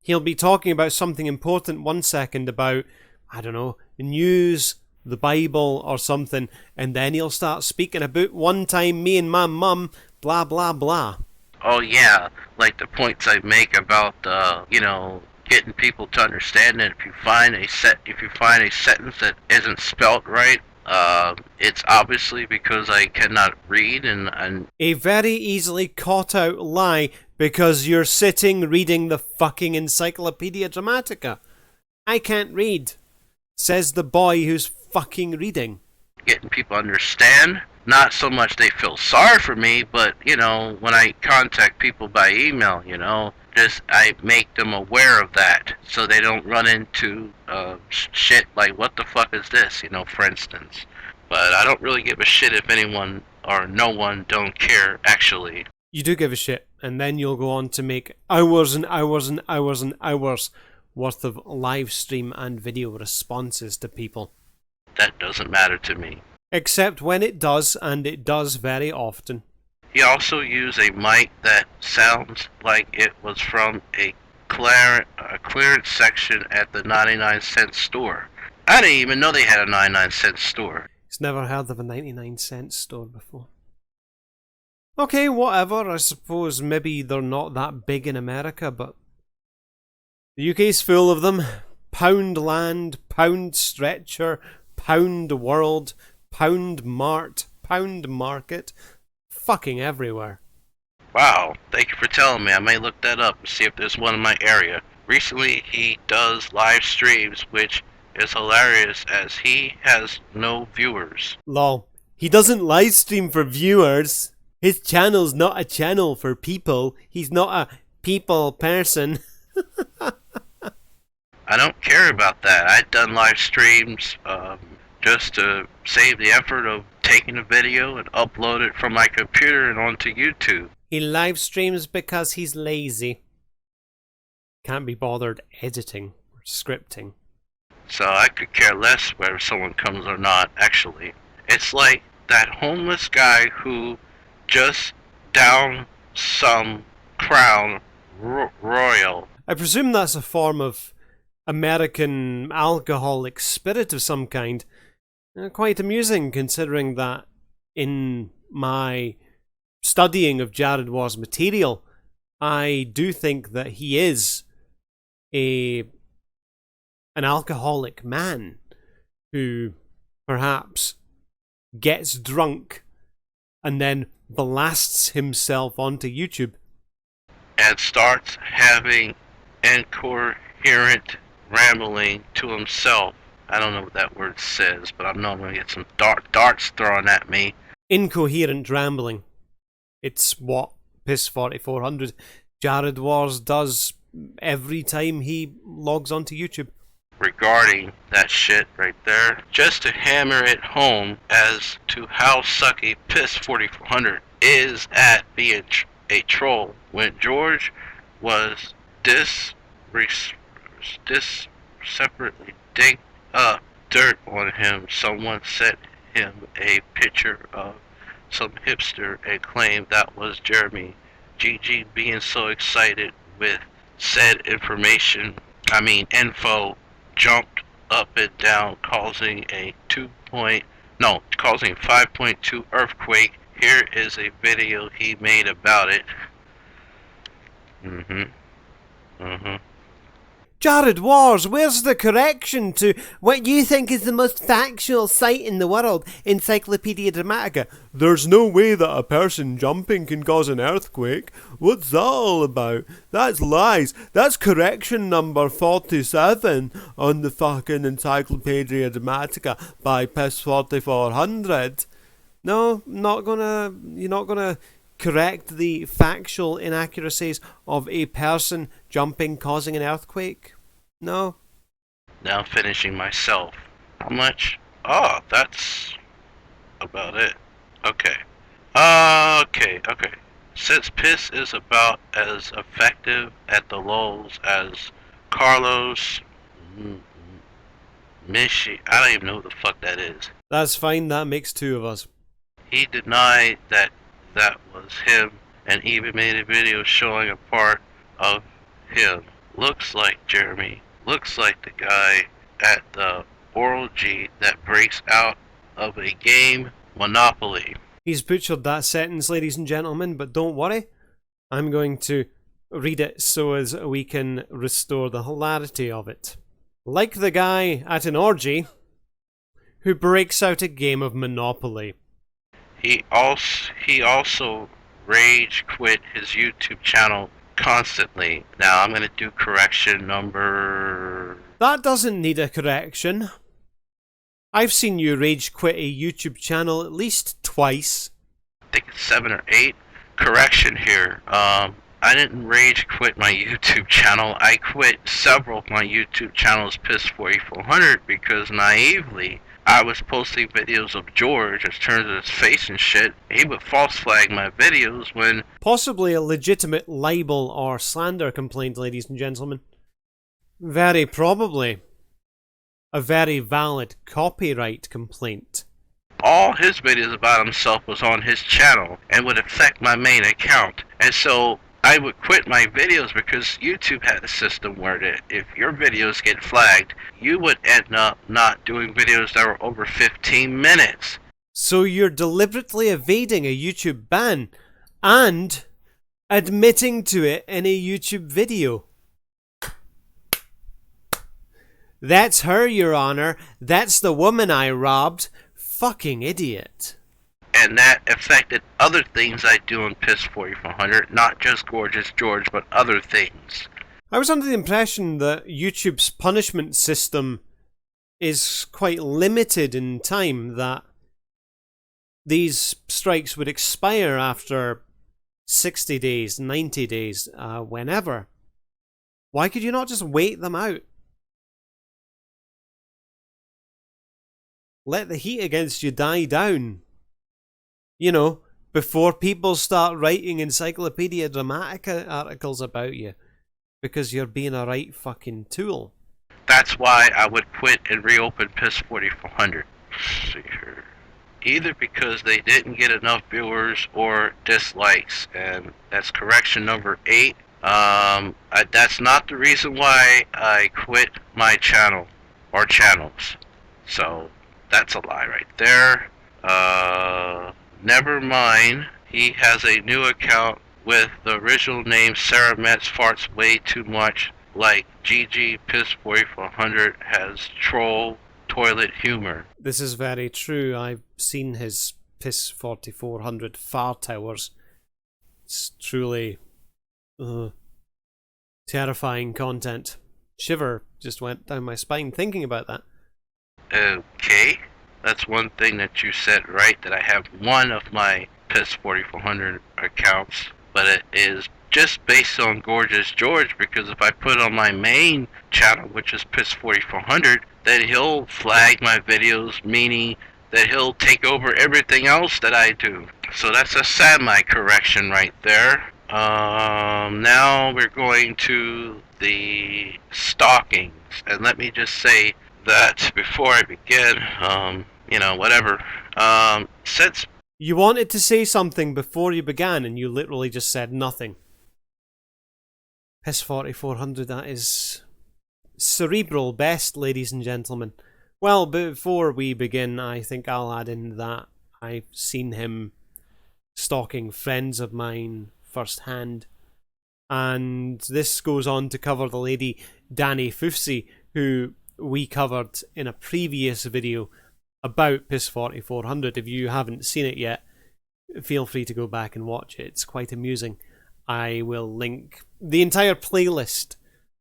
He'll be talking about something important one second about, I don't know, news, the Bible or something, and then he'll start speaking about one time me and my mum, blah blah blah. Oh yeah, like the points I make about getting people to understand that if you find a sentence that isn't spelt right, it's obviously because I cannot read and a very easily caught out lie, because you're sitting reading the fucking Encyclopedia Dramatica. I can't read, says the boy who's fucking reading. Getting people to understand. Not so much they feel sorry for me, but, when I contact people by email, I make them aware of that so they don't run into shit like, what the fuck is this, for instance. But I don't really give a shit if anyone or no one don't care, actually. You do give a shit, and then you'll go on to make hours and hours and hours and hours worth of live stream and video responses to people. That doesn't matter to me. Except when it does, and it does very often. He also used a mic that sounds like it was from a clearance section at the 99-cent store. I didn't even know they had a 99-cent store. He's never heard of a 99-cent store before. Okay, whatever. I suppose maybe they're not that big in America, but the UK's full of them. Pound Land, Pound Stretcher, Pound World, Pound Mart, Pound Market. Fucking everywhere. Wow, thank you for telling me. I may look that up and see if there's one in my area. Recently, he does live streams, which is hilarious as he has no viewers. Lol. He doesn't live stream for viewers. His channel's not a channel for people. He's not a people person. I don't care about that. I've done live streams just to save the effort of taking a video and upload it from my computer and onto YouTube. He live streams because he's lazy. Can't be bothered editing or scripting. So I could care less whether someone comes or not, actually. It's like that homeless guy who just downed some Crown Royal. I presume that's a form of American alcoholic spirit of some kind. Quite amusing, considering that in my studying of Jared War's material, I do think that he is an alcoholic man who perhaps gets drunk and then blasts himself onto YouTube. And starts having incoherent rambling to himself. I don't know what that word says, but I know I'm going to get some darts thrown at me. Incoherent rambling. It's what Piss4400 Jared Wars does every time he logs onto YouTube. Regarding that shit right there, just to hammer it home as to how sucky Piss4400 is at being a troll. When George was separately digged up dirt on him, someone sent him a picture of some hipster and claimed that was Jeremy. GG being so excited with said info jumped up and down, causing a 5.2 earthquake. Here is a video he made about it. Jared Wars, where's the correction to what you think is the most factual site in the world, Encyclopedia Dramatica? There's no way that a person jumping can cause an earthquake. What's that all about? That's lies. That's correction number 47 on the fucking Encyclopedia Dramatica by Piss4400. No, you're not gonna correct the factual inaccuracies of a person jumping causing an earthquake? No. Now finishing myself. How much? Oh, that's about it. Okay. Okay. Since Piss is about as effective at the lulls as Carlos Mishi, I don't even know who the fuck that is. That's fine, that makes two of us. He denied that was him and even made a video showing a part of him. Looks like Jeremy. Looks like the guy at the orgy that breaks out of a game Monopoly. He's butchered that sentence, ladies and gentlemen, but don't worry. I'm going to read it so as we can restore the hilarity of it. Like the guy at an orgy who breaks out a game of Monopoly. He also rage quit his YouTube channel constantly. Now I'm going to do correction number... That doesn't need a correction. I've seen you rage quit a YouTube channel at least twice. I think it's 7 or 8. Correction here. I didn't rage quit my YouTube channel. I quit several of my YouTube channels, Piss4400, because naively I was posting videos of George in terms of his face and shit, he would false flag my videos when... Possibly a legitimate libel or slander complaint, ladies and gentlemen. Very probably a very valid copyright complaint. All his videos about himself was on his channel and would affect my main account. And so I would quit my videos because YouTube had a system where that if your videos get flagged, you would end up not doing videos that were over 15 minutes. So you're deliberately evading a YouTube ban and admitting to it in a YouTube video. That's her, Your Honor. That's the woman I robbed. Fucking idiot. And that affected other things I do on Piss4400, not just Gorgeous George, but other things. I was under the impression that YouTube's punishment system is quite limited in time, that these strikes would expire after 60 days, 90 days, whenever. Why could you not just wait them out? Let the heat against you die down. You know, before people start writing Encyclopedia Dramatica articles about you. Because you're being a right fucking tool. That's why I would quit and reopen Piss4400. See here. Either because they didn't get enough viewers or dislikes. And that's correction number 8. That's not the reason why I quit my channel. Or channels. So... that's a lie right there. Never mind. He has a new account with the original name Sarah Metz farts way too much like GG Piss4400 has troll toilet humor. This is very true. I've seen his Piss4400 fart hours. It's truly terrifying content. Shiver just went down my spine thinking about that. Okay, that's one thing that you said right, that I have one of my Piss4400 accounts, but it is just based on Gorgeous George, because if I put on my main channel, which is Piss4400, then he'll flag my videos, meaning that he'll take over everything else that I do. So that's a semi-correction right there. Now we're going to the stalkings, and let me just say that before I begin, whatever, since... You wanted to say something before you began and you literally just said nothing. Piss4400, that is cerebral best, ladies and gentlemen. Well, before we begin, I think I'll add in that I've seen him stalking friends of mine firsthand. And this goes on to cover the lady Danny Foofsy, who we covered in a previous video about Piss4400. If you haven't seen it yet, feel free to go back and watch it. It's quite amusing. I will link the entire playlist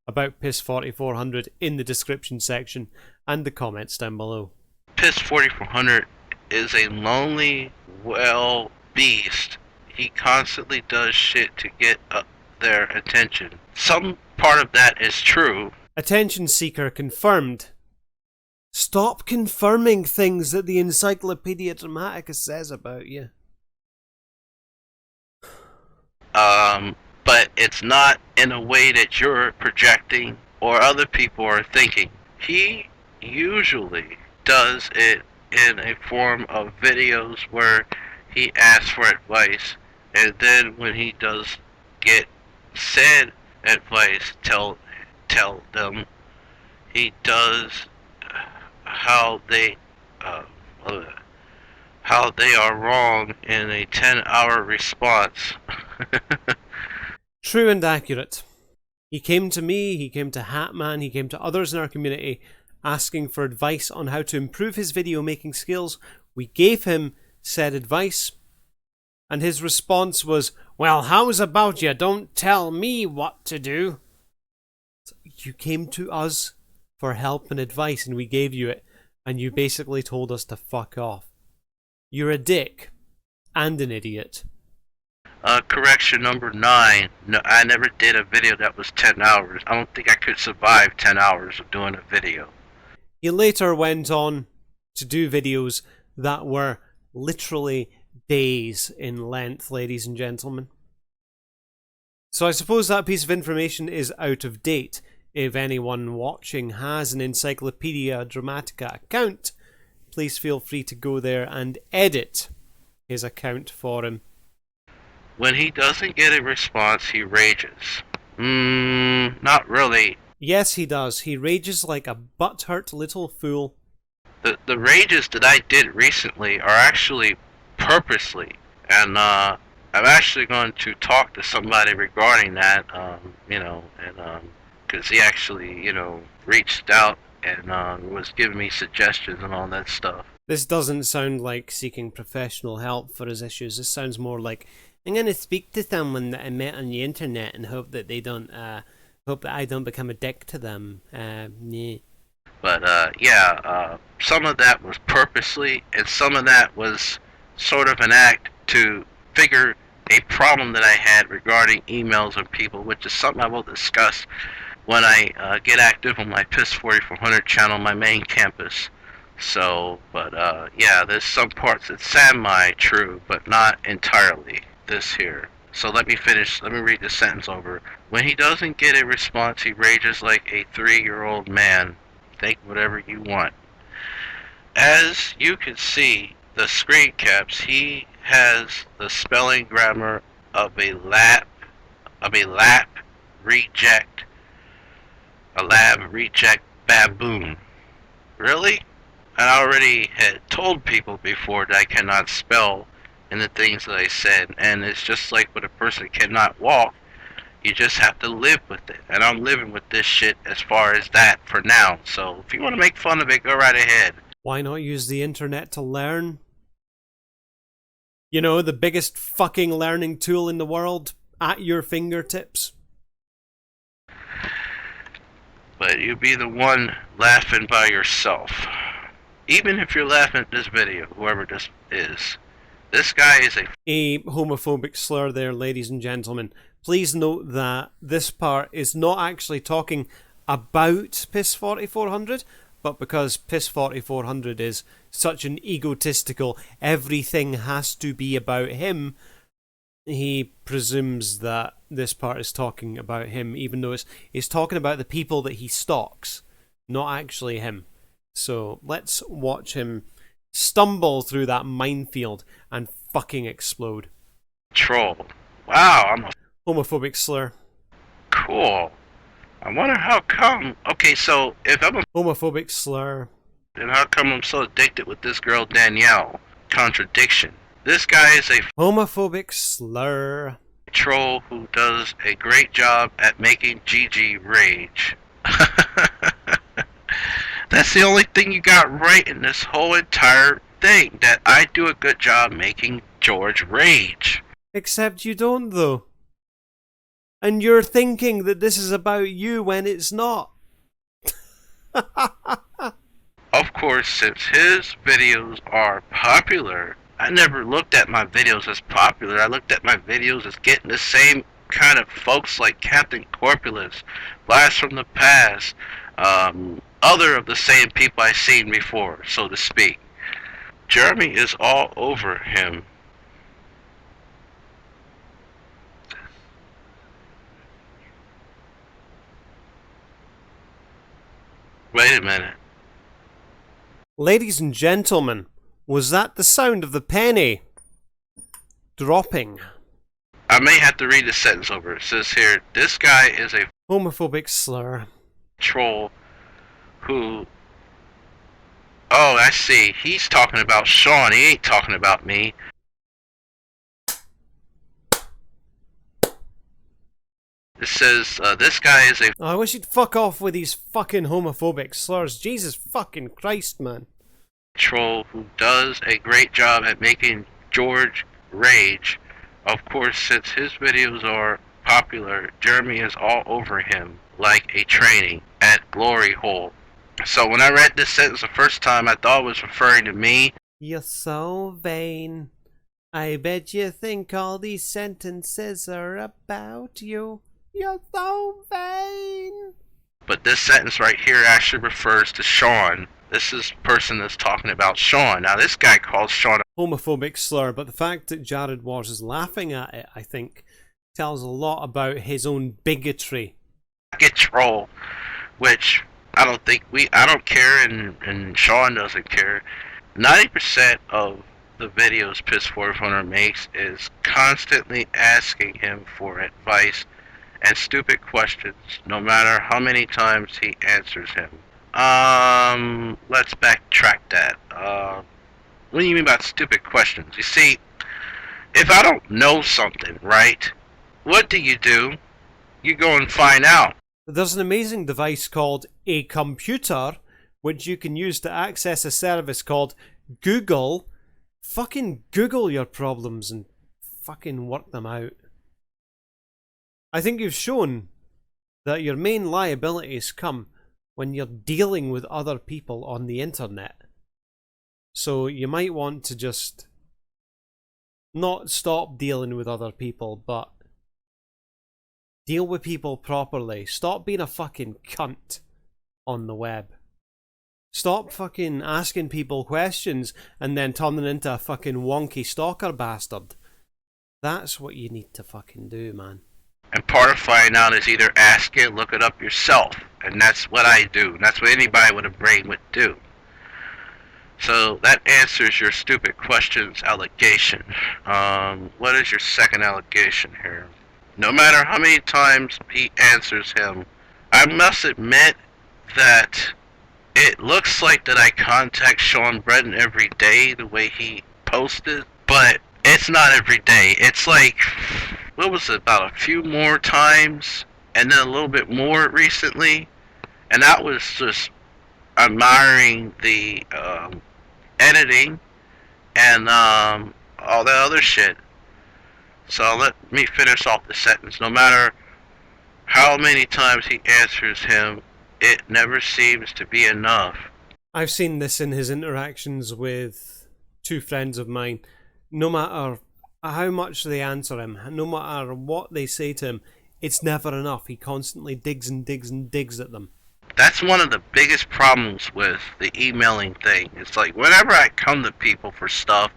about Piss4400 in the description section and the comments down below. Piss4400 is a lonely, well beast. He constantly does shit to get their attention. Some part of that is true. Attention seeker confirmed. Stop confirming things that the Encyclopedia Dramatica says about you. But it's not in a way that you're projecting or other people are thinking. He usually does it in a form of videos where he asks for advice, and then when he does get said advice, tell them he does how they are wrong in a 10-hour response. True and accurate. He came to me, he came to Hatman, he came to others in our community asking for advice on how to improve his video making skills. We gave him said advice, and his response was, "Well, how's about you? Don't tell me what to do." You came to us for help and advice, and we gave you it, and you basically told us to fuck off. You're a dick and an idiot. Correction number 9. No, I never did a video that was 10 hours. I don't think I could survive 10 hours of doing a video. He later went on to do videos that were literally days in length, ladies and gentlemen. So I suppose that piece of information is out of date. If anyone watching has an Encyclopedia Dramatica account, please feel free to go there and edit his account for him. When he doesn't get a response, he rages. Not really. Yes, he does. He rages like a butthurt little fool. The rages that I did recently are actually purposely, and I'm actually going to talk to somebody regarding that, because he actually, reached out and was giving me suggestions and all that stuff. This doesn't sound like seeking professional help for his issues. This sounds more like, I'm going to speak to someone that I met on the internet and hope that they don't, hope that I don't become a dick to them. Yeah. But, some of that was purposely, and some of that was sort of an act to figure a problem that I had regarding emails and people, which is something I will discuss when I get active on my Piss4400 channel, my main campus. So, but, there's some parts that semi-true, but not entirely this here. So let me read the sentence over. When he doesn't get a response, he rages like a 3-year-old man. Think whatever you want. As you can see, the screen caps, he has the spelling grammar of a lab reject baboon. Really? I already had told people before that I cannot spell in the things that I said, and it's just like when a person cannot walk, you just have to live with it. And I'm living with this shit as far as that for now. So if you want to make fun of it, go right ahead. Why not use the internet to learn? You know, the biggest fucking learning tool in the world at your fingertips. But you be the one laughing by yourself. Even if you're laughing at this video, whoever this is. This guy is a homophobic slur there, ladies and gentlemen. Please note that this part is not actually talking about Piss4400, but because Piss4400 is such an egotistical, everything has to be about him, he presumes that this part is talking about him, even though it's talking about the people that he stalks, not actually him. So let's watch him stumble through that minefield and fucking explode. Troll. Wow, I'm a homophobic slur. Cool. I wonder how come. Okay, so if I'm a homophobic slur, then how come I'm so addicted with this girl Danielle? Contradiction. This guy is a homophobic slur. Troll who does a great job at making Gigi rage. That's the only thing you got right in this whole entire thing, that I do a good job making George rage. Except you don't, though. And you're thinking that this is about you when it's not. Of course, since his videos are popular, I never looked at my videos as popular. I looked at my videos as getting the same kind of folks like Captain Corpulus, Blast from the Past, other of the same people I've seen before, so to speak. Jeremy is all over him. Wait a minute. Ladies and gentlemen, was that the sound of the penny dropping? I may have to read the sentence over. It says here, this guy is a homophobic slur. Troll who... Oh, I see. He's talking about Sean. He ain't talking about me. It says, this guy is a... Oh, I wish you'd fuck off with these fucking homophobic slurs. Jesus fucking Christ, man. Troll who does a great job at making George rage. Of course, since his videos are popular, Jeremy is all over him like a training at Glory Hole. So when I read this sentence the first time, I thought it was referring to me. You're so vain. I bet you think all these sentences are about you. You're so vain. But this sentence right here actually refers to Sean. This is person that's talking about Sean. Now this guy calls Sean a homophobic slur, but the fact that Jared Wars is laughing at it, I think, tells a lot about his own bigotry. troll, which I don't care, and Sean doesn't care. 90% of the videos Piss4400 makes is constantly asking him for advice and stupid questions, no matter how many times he answers him. Let's backtrack that. What do you mean by stupid questions? You see, if I don't know something, right, what do? You go and find out. There's an amazing device called a computer, which you can use to access a service called Google. Fucking Google your problems and fucking work them out. I think you've shown that your main liabilities come when you're dealing with other people on the internet. So you might want to just not stop dealing with other people, but deal with people properly. Stop being a fucking cunt on the web. Stop fucking asking people questions and then turning into a fucking wonky stalker bastard. That's what you need to fucking do, man. And part of finding out is either ask it, look it up yourself. And that's what I do. And that's what anybody with a brain would do. So that answers your stupid questions allegation. What is your second allegation here? No matter how many times he answers him, I must admit that it looks like that I contact Sean Breton every day the way he posted, but it's not every day. It's like, what was it, about a few more times, and then a little bit more recently, and that was just admiring the editing and all that other shit. So let me finish off the sentence. No matter how many times he answers him, it never seems to be enough. I've seen this in his interactions with two friends of mine. No matter how much they answer him, no matter what they say to him, it's never enough. He constantly digs and digs and digs at them. That's one of the biggest problems with the emailing thing. It's like whenever I come to people for stuff,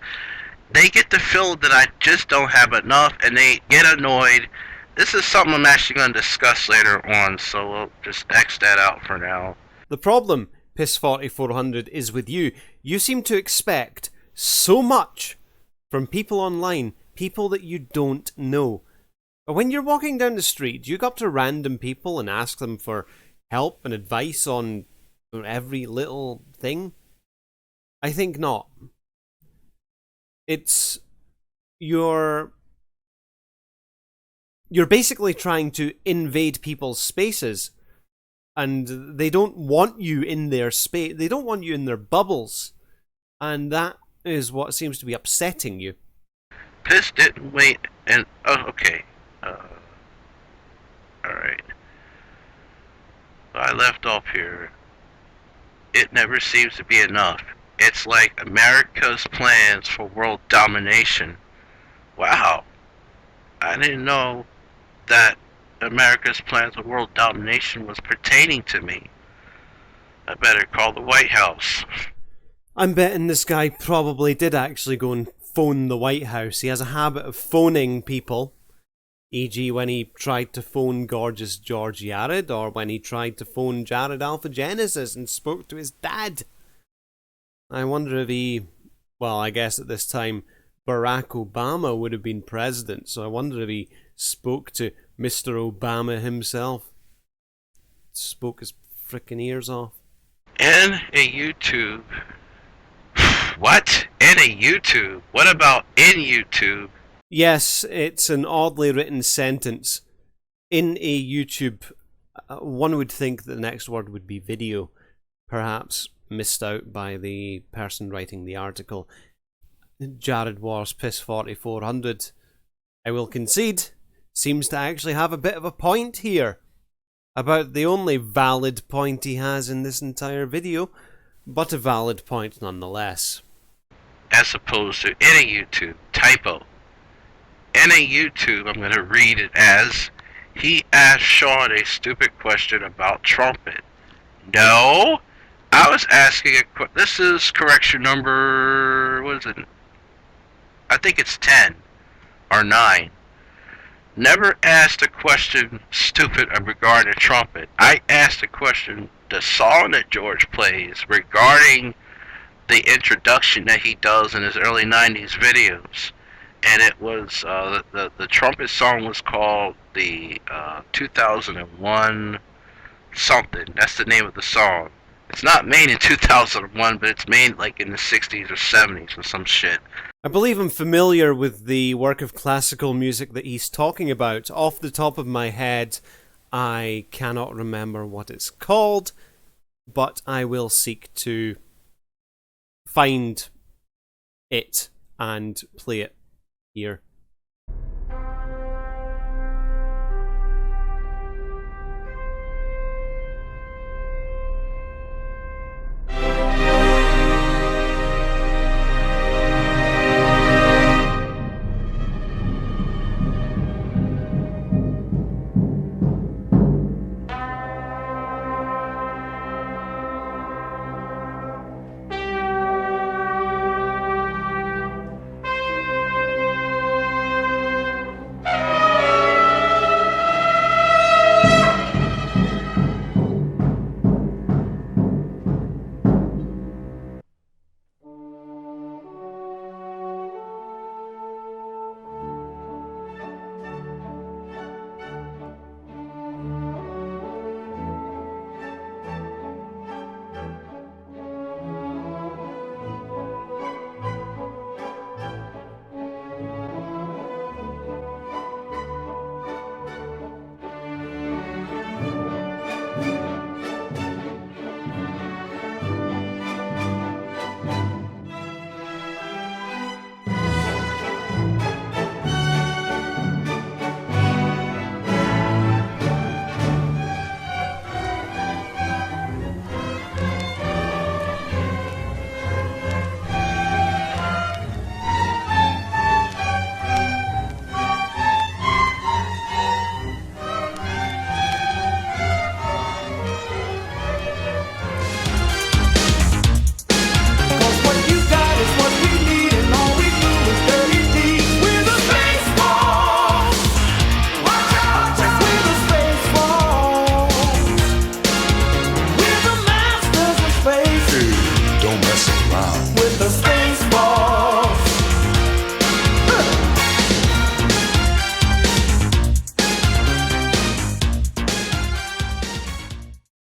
they get the feel that I just don't have enough and they get annoyed. This is something I'm actually going to discuss later on, so we'll just X that out for now. The problem, Piss4400, is with you. You seem to expect so much from people online, people that you don't know. But when you're walking down the street, do you go up to random people and ask them for help and advice on every little thing? I think not. It's you're basically trying to invade people's spaces, and they don't want you in their space. They don't want you in their bubbles, and that is what seems to be upsetting you. Piss didn't wait and okay. Alright. I left off here. It never seems to be enough. It's like America's plans for world domination. Wow. I didn't know that America's plans for world domination was pertaining to me. I better call the White House. I'm betting this guy probably did actually go and phone the White House. He has a habit of phoning people. E.g. when he tried to phone gorgeous George Yared, or when he tried to phone Jared Alpha Genesis and spoke to his dad. I wonder if I guess at this time Barack Obama would have been president, so I wonder if he spoke to Mr. Obama himself. Spoke his frickin' ears off. In a YouTube. What? In a YouTube? What about in YouTube? Yes, it's an oddly written sentence. In a YouTube, one would think that the next word would be video, perhaps missed out by the person writing the article. Jared Wars Piss4400, I will concede, seems to actually have a bit of a point here. About the only valid point he has in this entire video, but a valid point nonetheless. As opposed to in a YouTube, typo. In a YouTube, I'm going to read it as, he asked Sean a stupid question about trumpet. No, I was asking this is correction number, what is it? I think it's 10 or 9. Never asked a question stupid regarding a trumpet. I asked a question, the song that George plays, regarding the introduction that he does in his early 90s videos. And it was, the trumpet song was called the 2001 something. That's the name of the song. It's not made in 2001, but it's made like in the 60s or 70s or some shit. I believe I'm familiar with the work of classical music that he's talking about. Off the top of my head, I cannot remember what it's called, but I will seek to find it and play it here.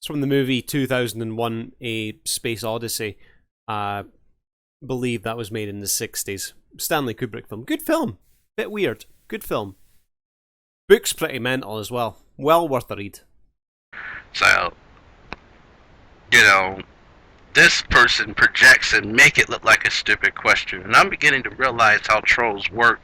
From the movie 2001 A Space Odyssey. Believe that was made in the 60s. Stanley Kubrick film. Good film. Bit weird. Good film. Book's pretty mental as well. Well worth a read. So, you know, this person projects and make it look like a stupid question. And I'm beginning to realize how trolls work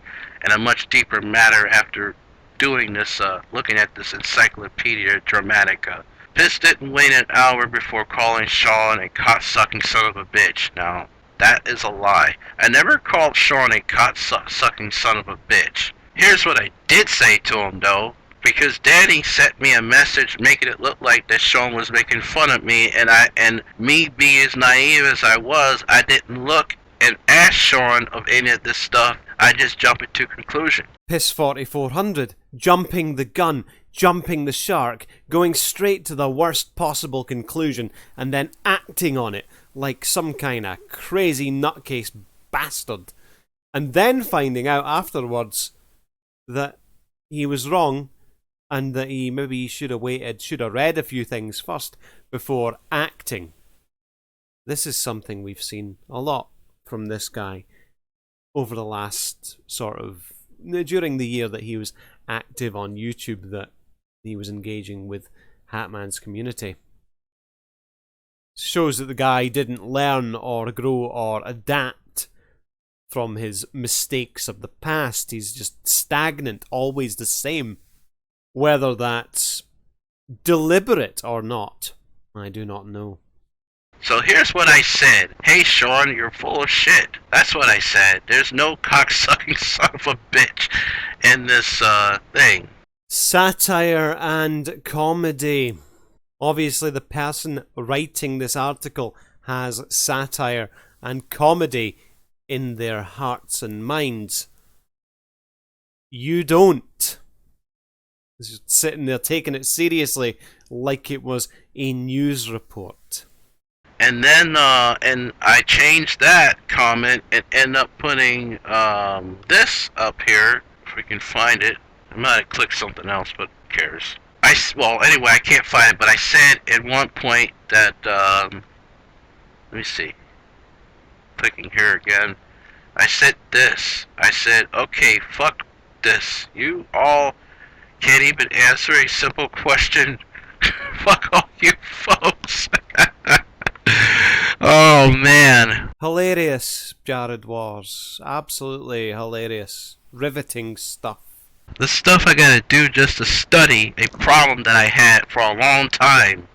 in a much deeper matter after doing this, looking at this Encyclopedia Dramatica. Piss didn't wait an hour before calling Sean a cock-sucking son of a bitch. Now, that is a lie. I never called Sean a cock-sucking son of a bitch. Here's what I did say to him, though. Because Danny sent me a message making it look like that Sean was making fun of me, and me being as naive as I was, I didn't look and ask Sean of any of this stuff. I just jumped to conclusion. Piss4400, jumping the gun, jumping the shark, going straight to the worst possible conclusion, and then acting on it like some kind of crazy nutcase bastard. And then finding out afterwards that he was wrong, and that he maybe should have waited, should have read a few things first before acting. This is something we've seen a lot from this guy over the last during the year that he was active on YouTube, that he was engaging with Hatman's community. Shows that the guy didn't learn or grow or adapt from his mistakes of the past. He's just stagnant, always the same. Whether that's deliberate or not, I do not know. So here's what I said. Hey Sean, you're full of shit. That's what I said. There's no cocksucking son of a bitch in this thing. Satire and comedy. Obviously, the person writing this article has satire and comedy in their hearts and minds. You don't. Just sitting there taking it seriously like it was a news report. And then, and I changed that comment and end up putting this up here, if we can find it. I might have clicked something else, but who cares? Well, anyway, I can't find it, but I said at one point that, let me see. Clicking here again. I said this. I said, okay, fuck this. You all can't even answer a simple question. Fuck all you folks. Oh, man. Hilarious, Jared Wars. Absolutely hilarious. Riveting stuff. The stuff I gotta do just to study a problem that I had for a long time.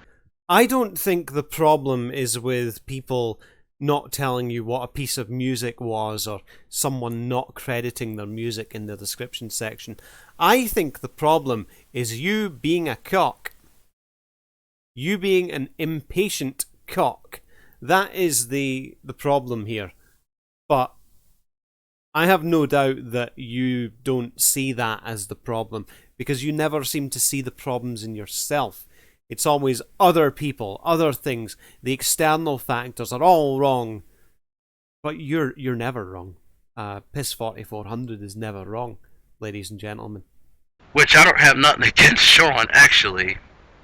I don't think the problem is with people not telling you what a piece of music was or someone not crediting their music in the description section. I think the problem is you being a cock. You being an impatient cock. That is the problem here. But I have no doubt that you don't see that as the problem, because you never seem to see the problems in yourself. It's always other people, other things. The external factors are all wrong, but you're never wrong. Piss4400 is never wrong, ladies and gentlemen. Which I don't have nothing against Sean, actually.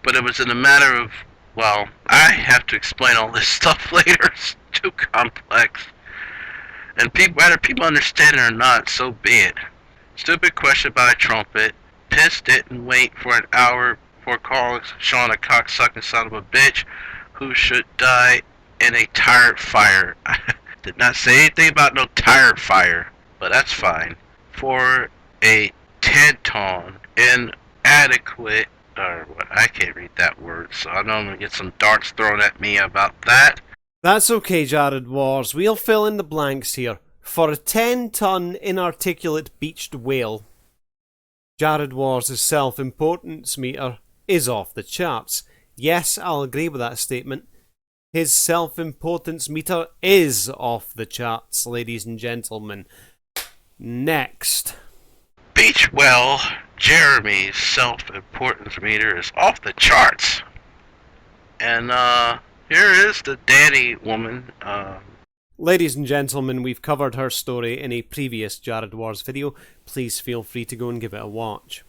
But it was in a matter of, well, I have to explain all this stuff later. It's too complex. And whether people understand it or not, so be it. Stupid question about a trumpet. Piss didn't wait for an hour before calling Sean a cocksucking son of a bitch who should die in a tire fire. Did not say anything about no tire fire, but that's fine. For a tenton, inadequate, or what, I can't read that word, so I know I'm going to get some darts thrown at me about that. That's okay, Jared Wars. We'll fill in the blanks here. For a 10-ton inarticulate beached whale, Jared Wars' self-importance meter is off the charts. Yes, I'll agree with that statement. His self-importance meter is off the charts, ladies and gentlemen. Next. Beach well, Jeremy's self-importance meter is off the charts. And, here is the Danny woman. Ladies and gentlemen, we've covered her story in a previous Jared Wars video. Please feel free to go and give it a watch.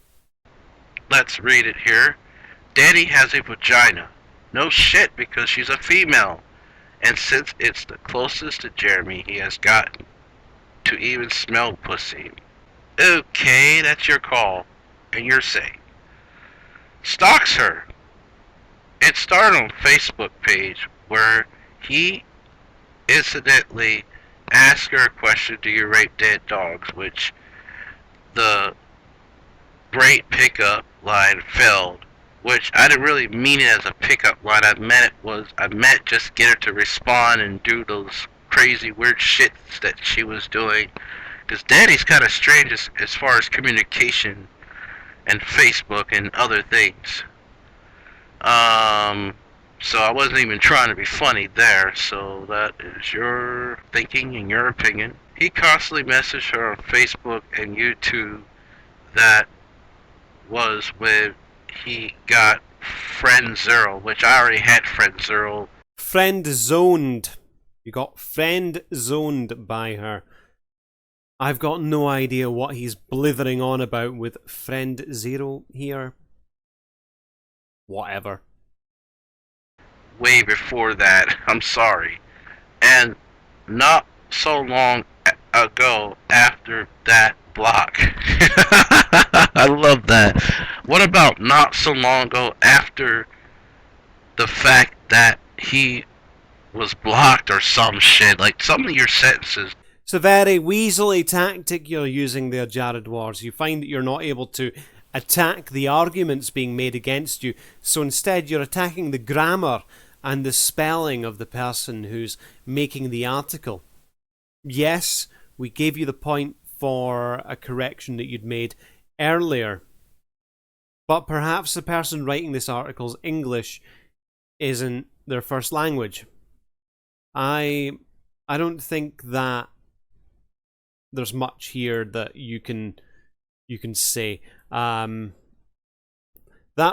Let's read it here. Danny has a vagina. No shit, because she's a female. And since it's the closest to Jeremy he has gotten to even smell pussy. Okay, that's your call. And you're saying. Stalks her. It started on Facebook page where he incidentally asked her a question, do you rape dead dogs? Which the great pickup line failed. Which I didn't really mean it as a pickup line. I meant just get her to respond and do those crazy weird shits that she was doing. Because Daddy's kind of strange as far as communication and Facebook and other things. So I wasn't even trying to be funny there, so that is your thinking and your opinion. He constantly messaged her on Facebook and YouTube. That was when he got friend zero, which I already had friend zero. Friend zoned. You got friend zoned by her. I've got no idea what he's blithering on about with friend zero here. Whatever. Way before that, I'm sorry. And not so long ago after that block. I love that. What about not so long ago after the fact that he was blocked or some shit? Like some of your sentences. It's a very weaselly tactic you're using there, Jared Wars. You find that you're not able to attack the arguments being made against you, so instead you're attacking the grammar and the spelling of the person who's making the article. Yes, we gave you the point for a correction that you'd made earlier. But perhaps the person writing this article's English isn't their first language. I don't think that there's much here that you can say. That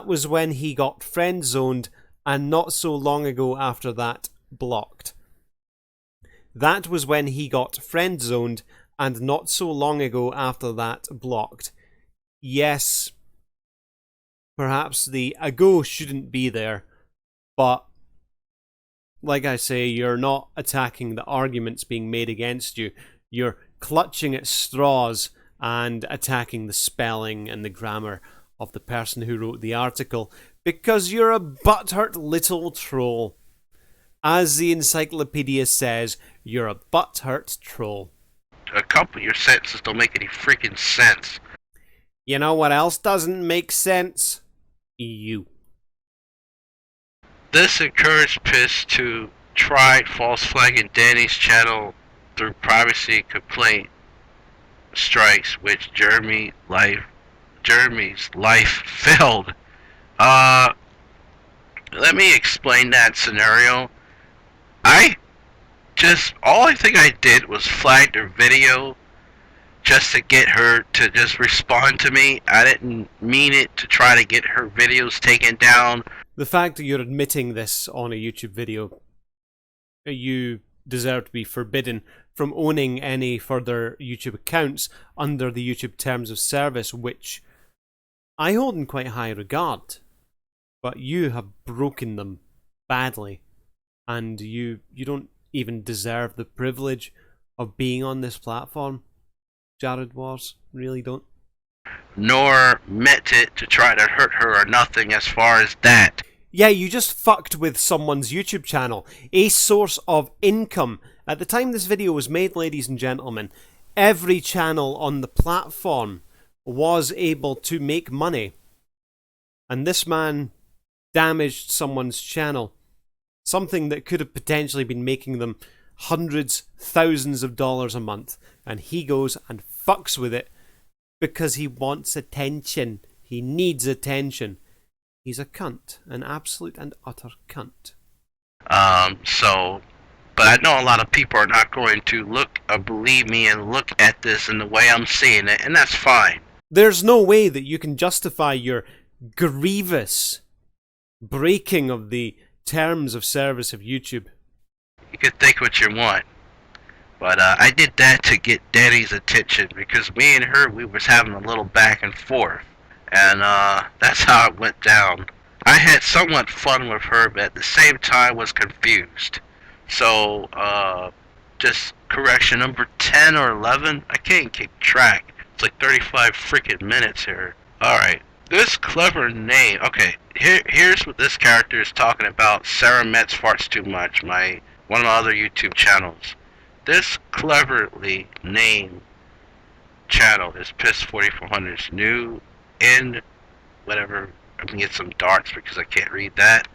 was when he got friend zoned, and not so long ago after that, blocked. That was when he got friend zoned, and not so long ago after that, blocked. Yes, perhaps the ago shouldn't be there, but like I say, you're not attacking the arguments being made against you. You're clutching at straws and attacking the spelling and the grammar of the person who wrote the article, because you're a butthurt little troll. As the encyclopedia says, you're a butthurt troll. A couple of your sentences don't make any freaking sense. You know what else doesn't make sense? You. This encouraged Piss to try false flagging Danny's channel through privacy complaint strikes, which Jeremy's life failed. Let me explain that scenario. All I think I did was flag their video just to get her to just respond to me. I didn't mean it to try to get her videos taken down. The fact that you're admitting this on a YouTube video, you deserve to be forbidden from owning any further YouTube accounts under the YouTube Terms of Service, which I hold in quite high regard. But you have broken them badly, and you don't even deserve the privilege of being on this platform. Jared Wars, really don't. Nor meant it to try to hurt her or nothing as far as that. Yeah, you just fucked with someone's YouTube channel, a source of income. At the time this video was made, ladies and gentlemen, every channel on the platform was able to make money. And this man damaged someone's channel. Something that could have potentially been making them hundreds, thousands of dollars a month. And he goes and fucks with it because he wants attention. He needs attention. He's a cunt. An absolute and utter cunt. But I know a lot of people are not going to believe me and look at this in the way I'm seeing it, and that's fine. There's no way that you can justify your grievous breaking of the terms of service of YouTube. You can think what you want. But I did that to get Danny's attention because me and her, we was having a little back and forth. And that's how it went down. I had somewhat fun with her, but at the same time was confused. So, just correction number 10 or 11? I can't keep track. It's like 35 freaking minutes here. Alright. This clever name. Okay, here's what this character is talking about. Sarah Metz Farts Too Much, one of my other YouTube channels. This cleverly named channel is Piss4400's new in whatever. I'm gonna get some darts because I can't read that.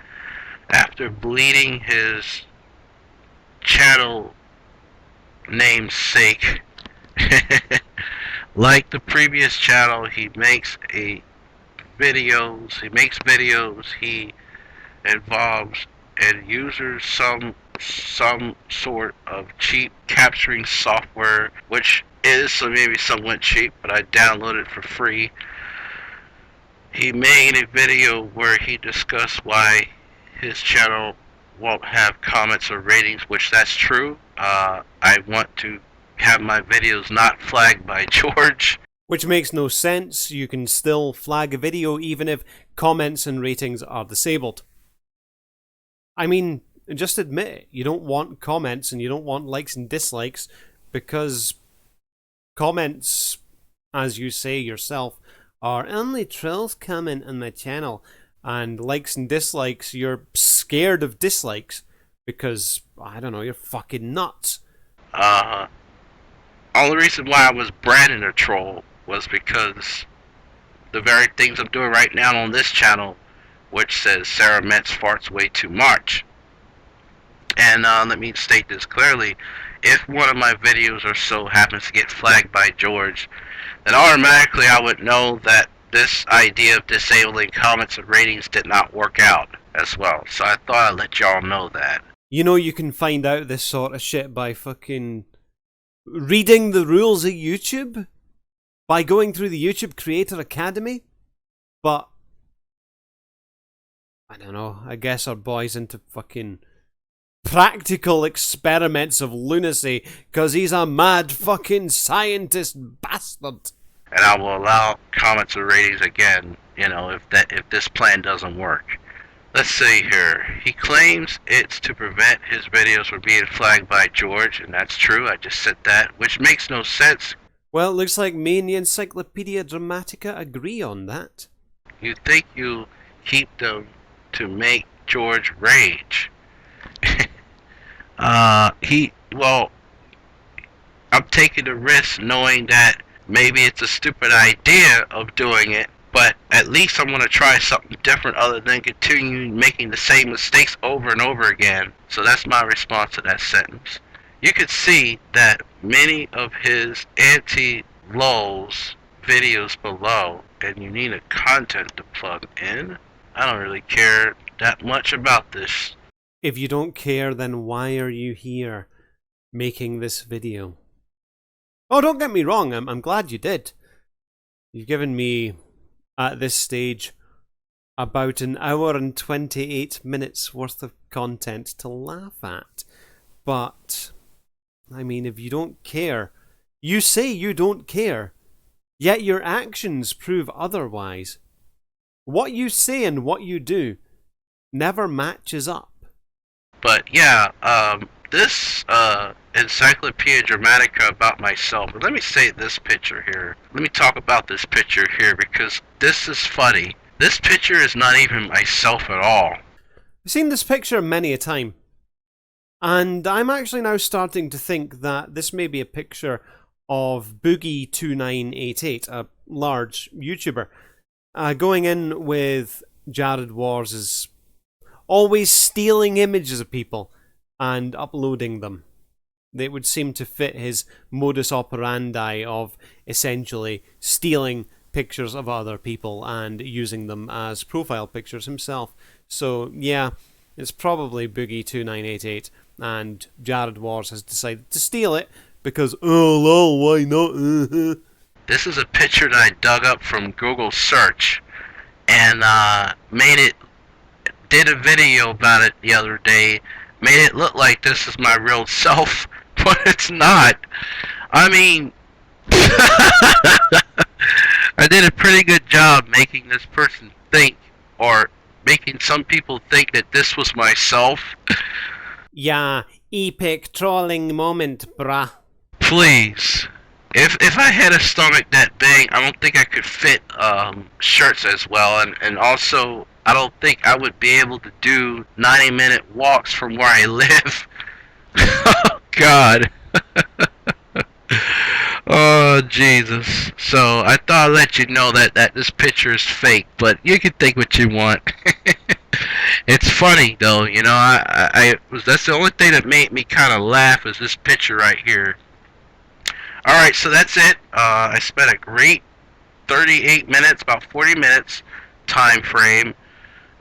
After bleeding his channel namesake, like the previous channel, he makes videos. He involves and uses some sort of cheap capturing software, which is maybe somewhat cheap, but I downloaded it for free. He made a video where he discussed why his channel won't have comments or ratings, which that's true. I want to have my videos not flagged by George. Which makes no sense. You can still flag a video even if comments and ratings are disabled. I mean, just admit it. You don't want comments and you don't want likes and dislikes because comments, as you say yourself, are only trolls comment on my channel, and likes and dislikes, you're scared of dislikes because, I don't know, you're fucking nuts. Only reason why I was branded a troll was because the very things I'm doing right now on this channel, which says Sarah Metz farts way too much. And let me state this clearly. If one of my videos or so happens to get flagged by George, then automatically I would know that this idea of disabling comments and ratings did not work out as well. So I thought I'd let y'all know that. You know, you can find out this sort of shit by fucking reading the rules of YouTube, by going through the YouTube Creator Academy. But I don't know, I guess our boy's into fucking practical experiments of lunacy because he's a mad fucking scientist bastard. And I will allow comments and ratings again, you know, if this plan doesn't work. Let's see here. He claims it's to prevent his videos from being flagged by George, and that's true. I just said that, which makes no sense. Well, it looks like me and the Encyclopedia Dramatica agree on that. You think you keep them to make George rage. Well, I'm taking the risk knowing that maybe it's a stupid idea of doing it, but at least I'm going to try something different other than continuing making the same mistakes over and over again. So that's my response to that sentence. You could see that many of his anti-lulz videos below, and you need a content to plug in. I don't really care that much about this. If you don't care, then why are you here making this video? Oh, don't get me wrong, I'm glad you did. You've given me, at this stage, about an hour and 28 minutes worth of content to laugh at. But, I mean, if you don't care, you say you don't care, yet your actions prove otherwise. What you say and what you do never matches up. But yeah, this Encyclopedia Dramatica about myself. Let me say this picture here. Let me talk about this picture here because this is funny. This picture is not even myself at all. I've seen this picture many a time. And I'm actually now starting to think that this may be a picture of Boogie2988, a large YouTuber, going in with Jared Wars' always stealing images of people and uploading them. They would seem to fit his modus operandi of essentially stealing pictures of other people and using them as profile pictures himself. So yeah, it's probably Boogie2988, and Jared Wars has decided to steal it because, oh lol, why not? This is a picture that I dug up from Google search and did a video about it the other day, made it look like this is my real self, but it's not. I mean, I did a pretty good job making this person think, or making some people think that this was myself. Yeah, epic trolling moment, bruh. Please. If I had a stomach that big, I don't think I could fit shirts as well, and also I don't think I would be able to do 90-minute walks from where I live. Oh God. Oh Jesus. So I thought I'd let you know that this picture is fake, but you can think what you want. It's funny though, you know. That's the only thing that made me kind of laugh is this picture right here. Alright, so that's it. I spent a great 38 minutes, about 40 minutes time frame.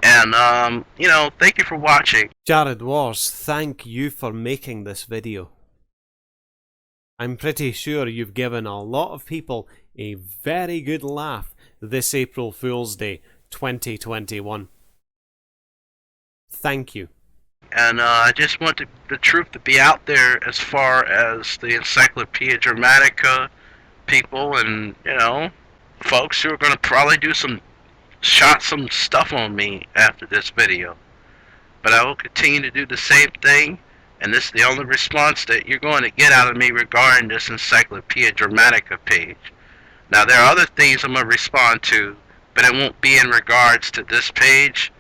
And, you know, thank you for watching. Jared Wars, thank you for making this video. I'm pretty sure you've given a lot of people a very good laugh this April Fool's Day 2021. Thank you. And I just want the truth to be out there as far as the Encyclopedia Dramatica people and, you know, folks who are going to probably do some stuff on me after this video. But I will continue to do the same thing, and this is the only response that you're going to get out of me regarding this Encyclopedia Dramatica page. Now, there are other things I'm going to respond to, but it won't be in regards to this page.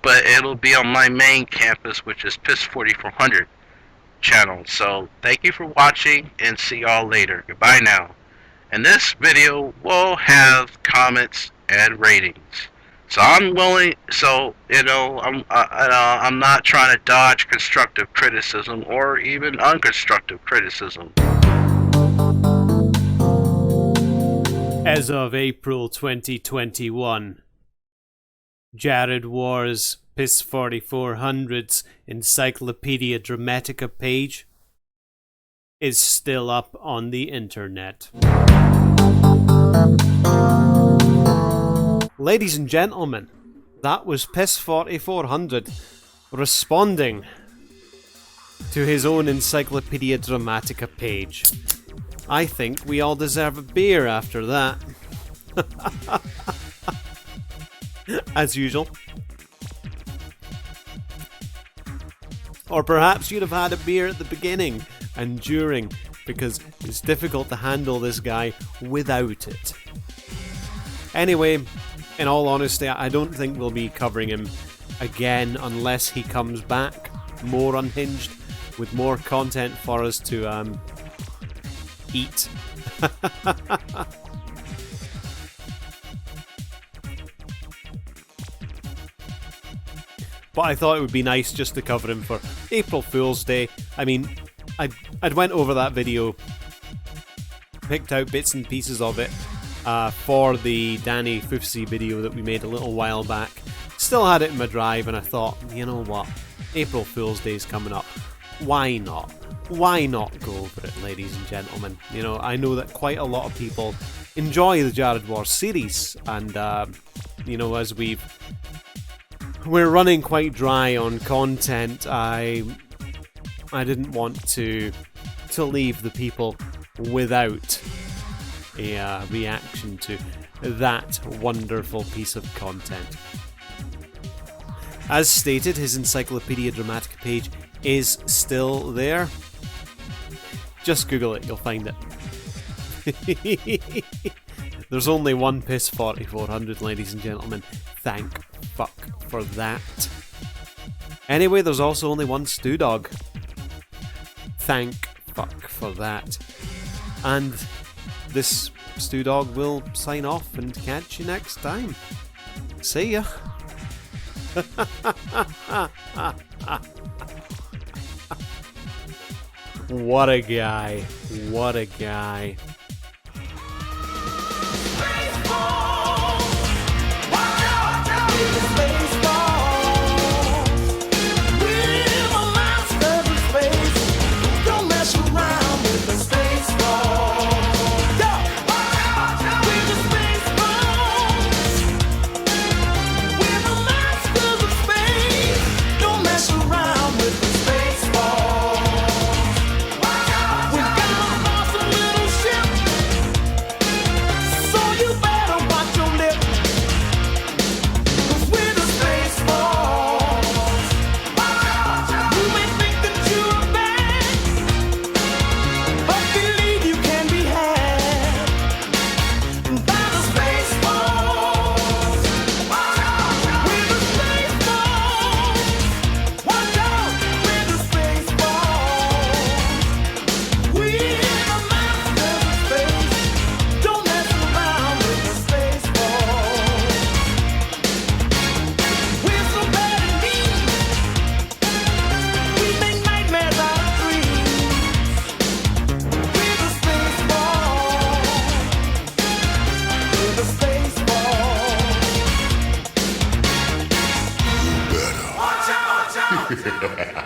But it'll be on my main campus, which is Piss4400 channel. So thank you for watching, and see y'all later. Goodbye now. And this video will have comments and ratings. So I'm willing. So you know, I'm not trying to dodge constructive criticism or even unconstructive criticism. As of April 2021, Jared War's Piss4400's Encyclopedia Dramatica page is still up on the internet. Ladies and gentlemen, that was Piss4400 responding to his own Encyclopedia Dramatica page. I think we all deserve a beer after that. As usual. Or perhaps you'd have had a beer at the beginning and during, because it's difficult to handle this guy without it. Anyway, in all honesty, I don't think we'll be covering him again unless he comes back more unhinged with more content for us to eat. But I thought it would be nice just to cover him for April Fool's Day. I mean, I'd went over that video, picked out bits and pieces of it for the Danny Foofsy video that we made a little while back. Still had it in my drive, and I thought, you know what? April Fool's Day is coming up. Why not? Why not go over it, ladies and gentlemen? You know, I know that quite a lot of people enjoy the Jared Wars series, and you know, as we're running quite dry on content, I didn't want to leave the people without a reaction to that wonderful piece of content. As stated, his Encyclopedia Dramatica page is still there. Just Google it, you'll find it. There's only one Piss4400, ladies and gentlemen. Thank fuck for that. Anyway, there's also only one StooDogg. Thank fuck for that. And this StooDogg will sign off and catch you next time. See ya. What a guy. What a guy. Ha ha ha!